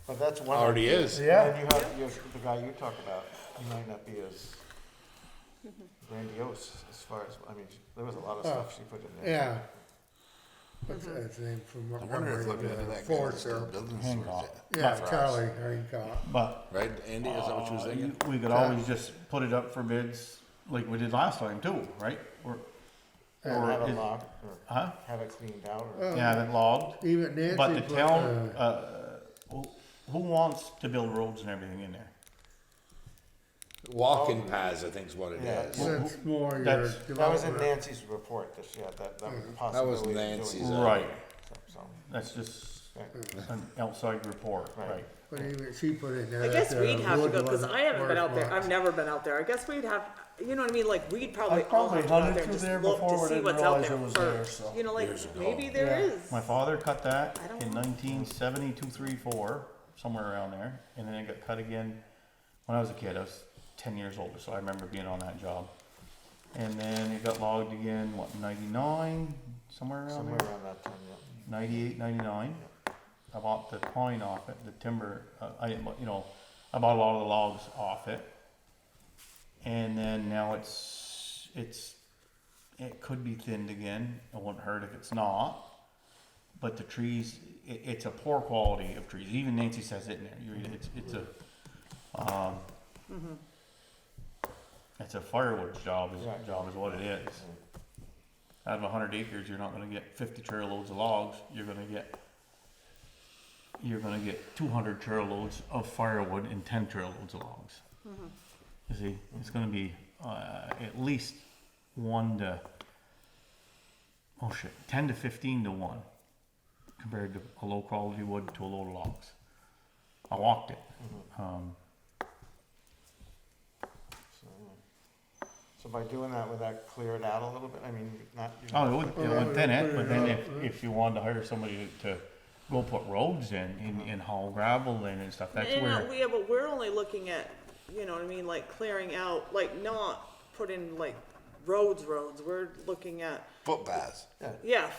S1: But that's one.
S3: Already
S1: idea.
S3: is.
S4: Yeah.
S1: And you have the guy you talk about, he might not be as grandiose as far as, I mean, there was a lot of stuff she put in there.
S8: Yeah. What's his name from
S3: I wonder if looking at that guy is
S8: Forest
S3: still
S8: there.
S3: building
S7: Hancock.
S3: stores.
S8: Yeah,
S3: For us.
S8: Charlie Hancock.
S7: But
S3: Right, Andy, is that what you was thinking?
S7: we could always just put it up for bids like we did last time too, right? Or
S1: Or have it
S7: is-
S1: locked, or
S7: Huh?
S1: have it cleaned out, or.
S7: Yeah, have it logged.
S8: Even Nancy.
S7: But the
S8: put,
S7: town, who wants to build roads and everything in there?
S3: Walking paths, I think is what it
S1: Yeah.
S3: is.
S8: That's more your
S7: That's-
S1: That was in
S8: developer.
S1: Nancy's report that she had, that was a
S3: That
S1: possibility.
S3: was
S1: of doing
S3: Nancy's.
S1: that.
S7: Right,
S1: So,
S7: that's just
S1: right.
S7: an outside report,
S1: Right.
S7: right?
S8: But even she put in there.
S2: I guess
S8: that,
S2: we'd have to
S8: wood
S2: go, cause
S8: wasn't
S2: I haven't been out there,
S8: worth
S2: I've never been out there, I guess we'd have, you know what I mean, like, we'd probably
S4: I
S2: all have
S4: probably
S2: to go out
S4: hunted
S2: there and
S4: through
S2: just
S4: there
S2: look
S4: before,
S2: to
S4: but
S2: see
S4: didn't
S2: what's out
S4: realize
S2: there
S4: it was there,
S2: first,
S4: so.
S2: you know, like,
S3: Years ago.
S2: maybe there
S4: Yeah.
S2: is.
S7: My father cut that
S2: I don't
S7: in
S2: know.
S7: 1972, 3, 4, somewhere around there, and then it got cut again when I was a kid. I was 10 years older, so I remember being on that job. And then it got logged again, what, 99, somewhere around
S1: Somewhere
S7: there?
S1: around that time, yeah.
S7: 98, 99. I bought the pine off it, the timber. I didn't, you know, I bought a lot of the logs off it, and then now it could be thinned again. It wouldn't hurt if it's not. But the trees, it's a poor quality of trees. Even Nancy says it in there. You read it. It's a it's a firewood job.
S1: Right.
S7: Job is what it is. Out of 100 acres, you're not going to get 50 trail loads of logs. You're going to get 200 trail loads of firewood and 10 trail loads of logs. You see, it's going to be at least 10 to 15 to 1 compared to a low quality wood to a load of logs. I walked it.
S1: So by doing that, would that clear it out a little bit? I mean, not.
S7: Oh, it would thin it, but then if you wanted to hire somebody to go put roads in and haul gravel in and stuff, that's
S2: And,
S7: where.
S2: yeah, but we're only looking at, you know what I mean, like clearing out, like not put in like roads, we're looking at,
S3: Footpaths.
S2: yeah,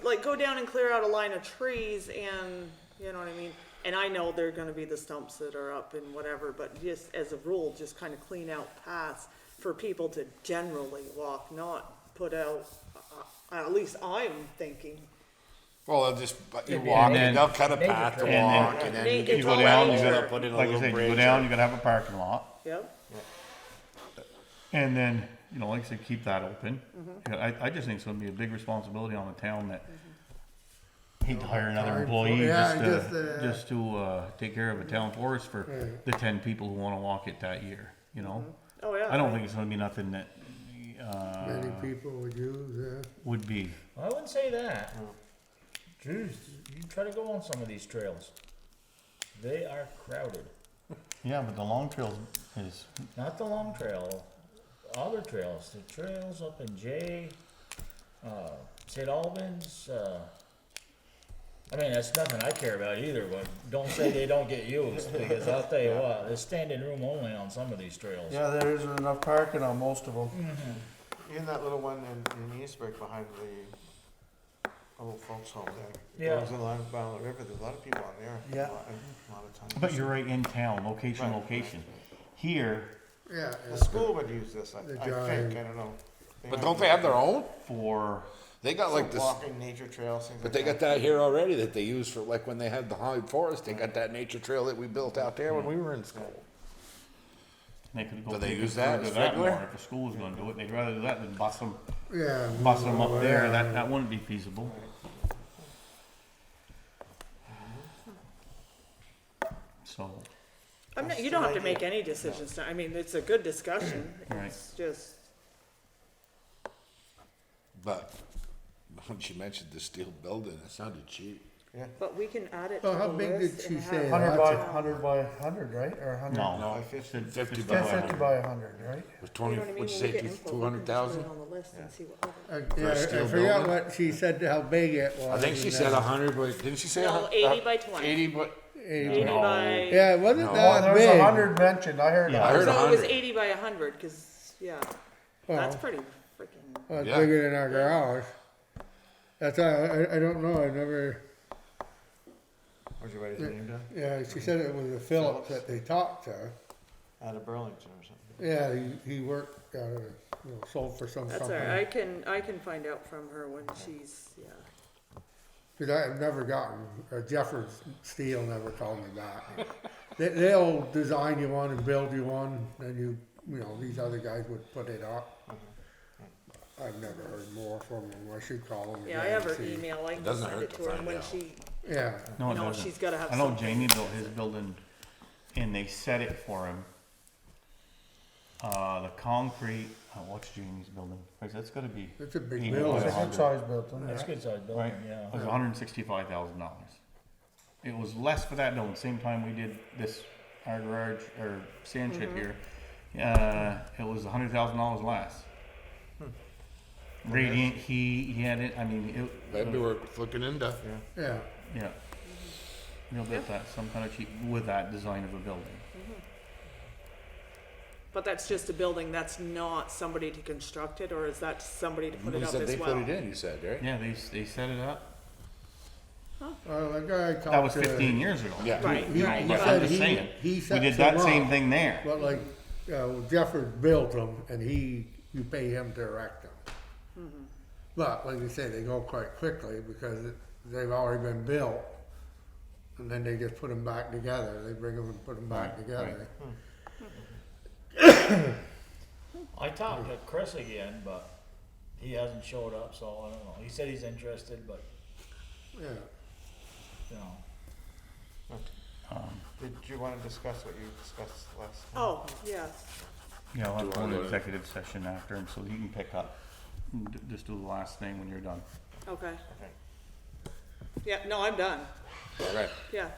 S2: like go down and clear out a line of trees and, you know what I mean? And I know they're gonna be the stumps that are up and whatever, but just as a rule, just kind of clean out paths for people to generally walk, not put out, at least I'm thinking.
S3: Well, they'll just, you
S5: And
S3: walk,
S7: then-
S3: and they'll cut a path to
S5: And
S7: then-
S3: walk, and then you
S2: You
S3: get
S7: You
S3: to
S7: go
S3: the
S7: down,
S3: lane,
S7: you
S3: you
S7: gotta
S3: gotta put in a
S7: like I
S3: little
S7: said, you
S3: bridge.
S7: go down, you gotta have a parking lot.
S2: Yep.
S7: And then, you know, like I said, keep that open. I just think it's gonna be a big responsibility on the town that hate to hire another
S8: Time for-
S7: employee
S8: yeah,
S7: just to take care of a town forest for
S8: Right.
S7: the 10 people who wanna walk it that year, you know?
S2: Oh, yeah.
S7: I don't think it's gonna be nothing that,
S8: Many people would use,
S7: would be,
S5: I wouldn't say that. Jeez, you try to go on some of these trails. They are crowded.
S7: yeah, but the long trail is,
S5: Not the long trail, other trails, the trails up in Jay, St. Albans, I mean, that's nothing I care about either, but don't say they don't get used, because I'll tell you what, there's standing room only on some of these trails.
S4: Yeah, there isn't enough parking on most of them.
S1: Even that little one in Eastburg behind the old folks home there.
S5: Yeah.
S1: Goes along the river, there's a lot of people on there.
S4: Yeah.
S1: A lot of times.
S7: but you're right in town, location,
S1: Right.
S7: location. Here,
S8: yeah.
S1: The school would use this, I
S8: The
S1: think,
S8: giant-
S1: I don't know.
S3: But don't they have their own?
S7: for,
S3: They got like this,
S1: Walking nature trails, things
S3: but
S1: like
S3: they got that here already that they use for, like, when they had the Hollywood Forest, they got that nature trail that we built out there when we were in school.
S7: they could go
S3: Do they
S7: take
S3: use
S7: it
S3: that
S7: further
S3: as
S7: that more.
S3: regular?
S7: If the school's gonna do it, they'd rather do that than bust them
S8: Yeah.
S7: up there, that wouldn't be feasible. So,
S2: I'm not,
S1: That's
S2: you don't
S1: an
S2: have to
S1: idea.
S2: make any decisions, I mean, it's a good discussion,
S7: Right.
S2: it's just,
S3: But when she mentioned the steel building, it sounded cheap.
S2: but we can add it to
S8: Oh,
S2: the
S8: how big did
S2: list
S8: she
S2: and
S8: say?
S2: have.
S4: 100 by 100, right? Or 100?
S7: no.
S3: No,
S1: 50.
S3: 50
S4: Yeah,
S3: by
S4: 50
S3: 100.
S4: by 100, right?
S3: Was
S2: You
S3: 20,
S2: know what I mean?
S3: what'd you
S2: When we
S3: say,
S2: get info, we can just put
S3: 200,000?
S2: it on the list and see what other-
S8: Yeah,
S3: steel
S8: I forgot
S3: building?
S8: what she said, how big it was.
S3: I think she
S8: and
S3: said
S8: that.
S3: 100, but didn't she say?
S2: No, 80 by 20.
S3: 80, but,
S2: 80
S7: No.
S2: by,
S8: Yeah, it wasn't
S3: No.
S4: Well,
S8: that
S4: there's
S8: big.
S4: 100 mentioned, I heard.
S7: Yeah.
S3: I heard
S2: so it was
S3: 100.
S2: 80 by 100, cause, yeah,
S8: Well,
S2: that's pretty freaking,
S8: well, it's
S3: Yeah.
S8: bigger than our garage. That's, I don't know, I never,
S1: Was you writing his name down?
S8: Yeah, she said it was a Phillips that they talked to.
S1: Out of Burlington or something?
S8: Yeah, he worked out of, sold for some
S2: That's all
S8: company.
S2: right, I can find out from her when she's, yeah.
S8: Cause I've never gotten, Jeffers Steel never called me back. They'll design you one and build you one, and these other guys would put it up. I've never heard more from them, I should call them.
S2: Yeah, I
S8: again
S2: have
S8: and
S2: her
S8: see.
S2: email, I can
S3: doesn't
S2: send
S3: hurt
S2: it
S3: to
S2: to her, and
S3: find
S2: when
S3: out.
S2: she,
S8: Yeah,
S7: No, it
S2: you know,
S7: doesn't.
S2: she's gotta have
S7: I know
S2: something.
S7: Jamie built his building, and they set it for him. The concrete, what's Jamie's building? That's gotta be,
S8: it's a big
S7: Yeah.
S8: building.
S4: It's a good sized building,
S5: That's a
S4: yeah.
S5: good sized
S7: right?
S5: building,
S7: It
S5: yeah.
S7: was $165,000. It was less for that building, same time we did this, our garage, or sand shed here. It was $100,000 less. Radiant heat, he had it, I mean,
S3: Maybe we're looking into.
S8: Yeah,
S7: yeah. We'll get that, some kind of cheap, with that design of a building.
S2: But that's just a building, that's not somebody to construct it, or is that somebody to put it
S3: You
S2: up
S3: said
S2: as
S3: they
S2: well?
S3: put it in, you said, right?
S7: Yeah, they set it up.
S8: the guy I talked to.
S7: That was 15 years ago.
S3: Yeah.
S2: Right,
S8: He
S2: right,
S7: But
S2: yeah.
S7: I'm
S8: said
S7: just saying,
S8: he
S7: we
S8: set
S7: did
S8: some
S7: that same
S8: up,
S7: thing there.
S8: But like, Jeffers built them, and you pay him to erect them. But like you say, they go quite quickly because they've already been built, and then they just put them back together. They bring them and put them back
S7: Right,
S8: together.
S5: I talked to Chris again, but he hasn't showed up, so I don't know. He said he's interested, but,
S8: Yeah.
S5: you know.
S1: Did you wanna discuss what you discussed last time?
S2: Oh, yes,
S7: Yeah, I'll have
S3: Do
S7: to
S3: I
S7: go
S3: go
S7: into
S3: to-
S7: executive session after, and so you can pick up. Just do the last thing when you're done.
S2: okay.
S1: Okay.
S2: Yeah, no, I'm done,
S3: Okay.
S2: yeah.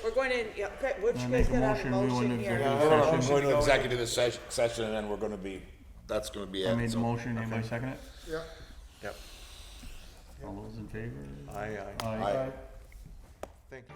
S2: We're going in, yeah, okay, what you
S7: I
S2: guys
S7: make a
S2: got out of
S7: motion, we went
S2: motion
S7: into
S2: here?
S7: executive
S3: No, I'm
S7: session.
S3: going to executive session and then we're gonna be, that's gonna be it.
S7: I made the
S3: so-
S7: motion, anybody second it?
S8: Yeah.
S1: Yep.
S7: All those in favor?
S1: Aye.
S7: Aye.
S3: Aye.
S1: Thank you.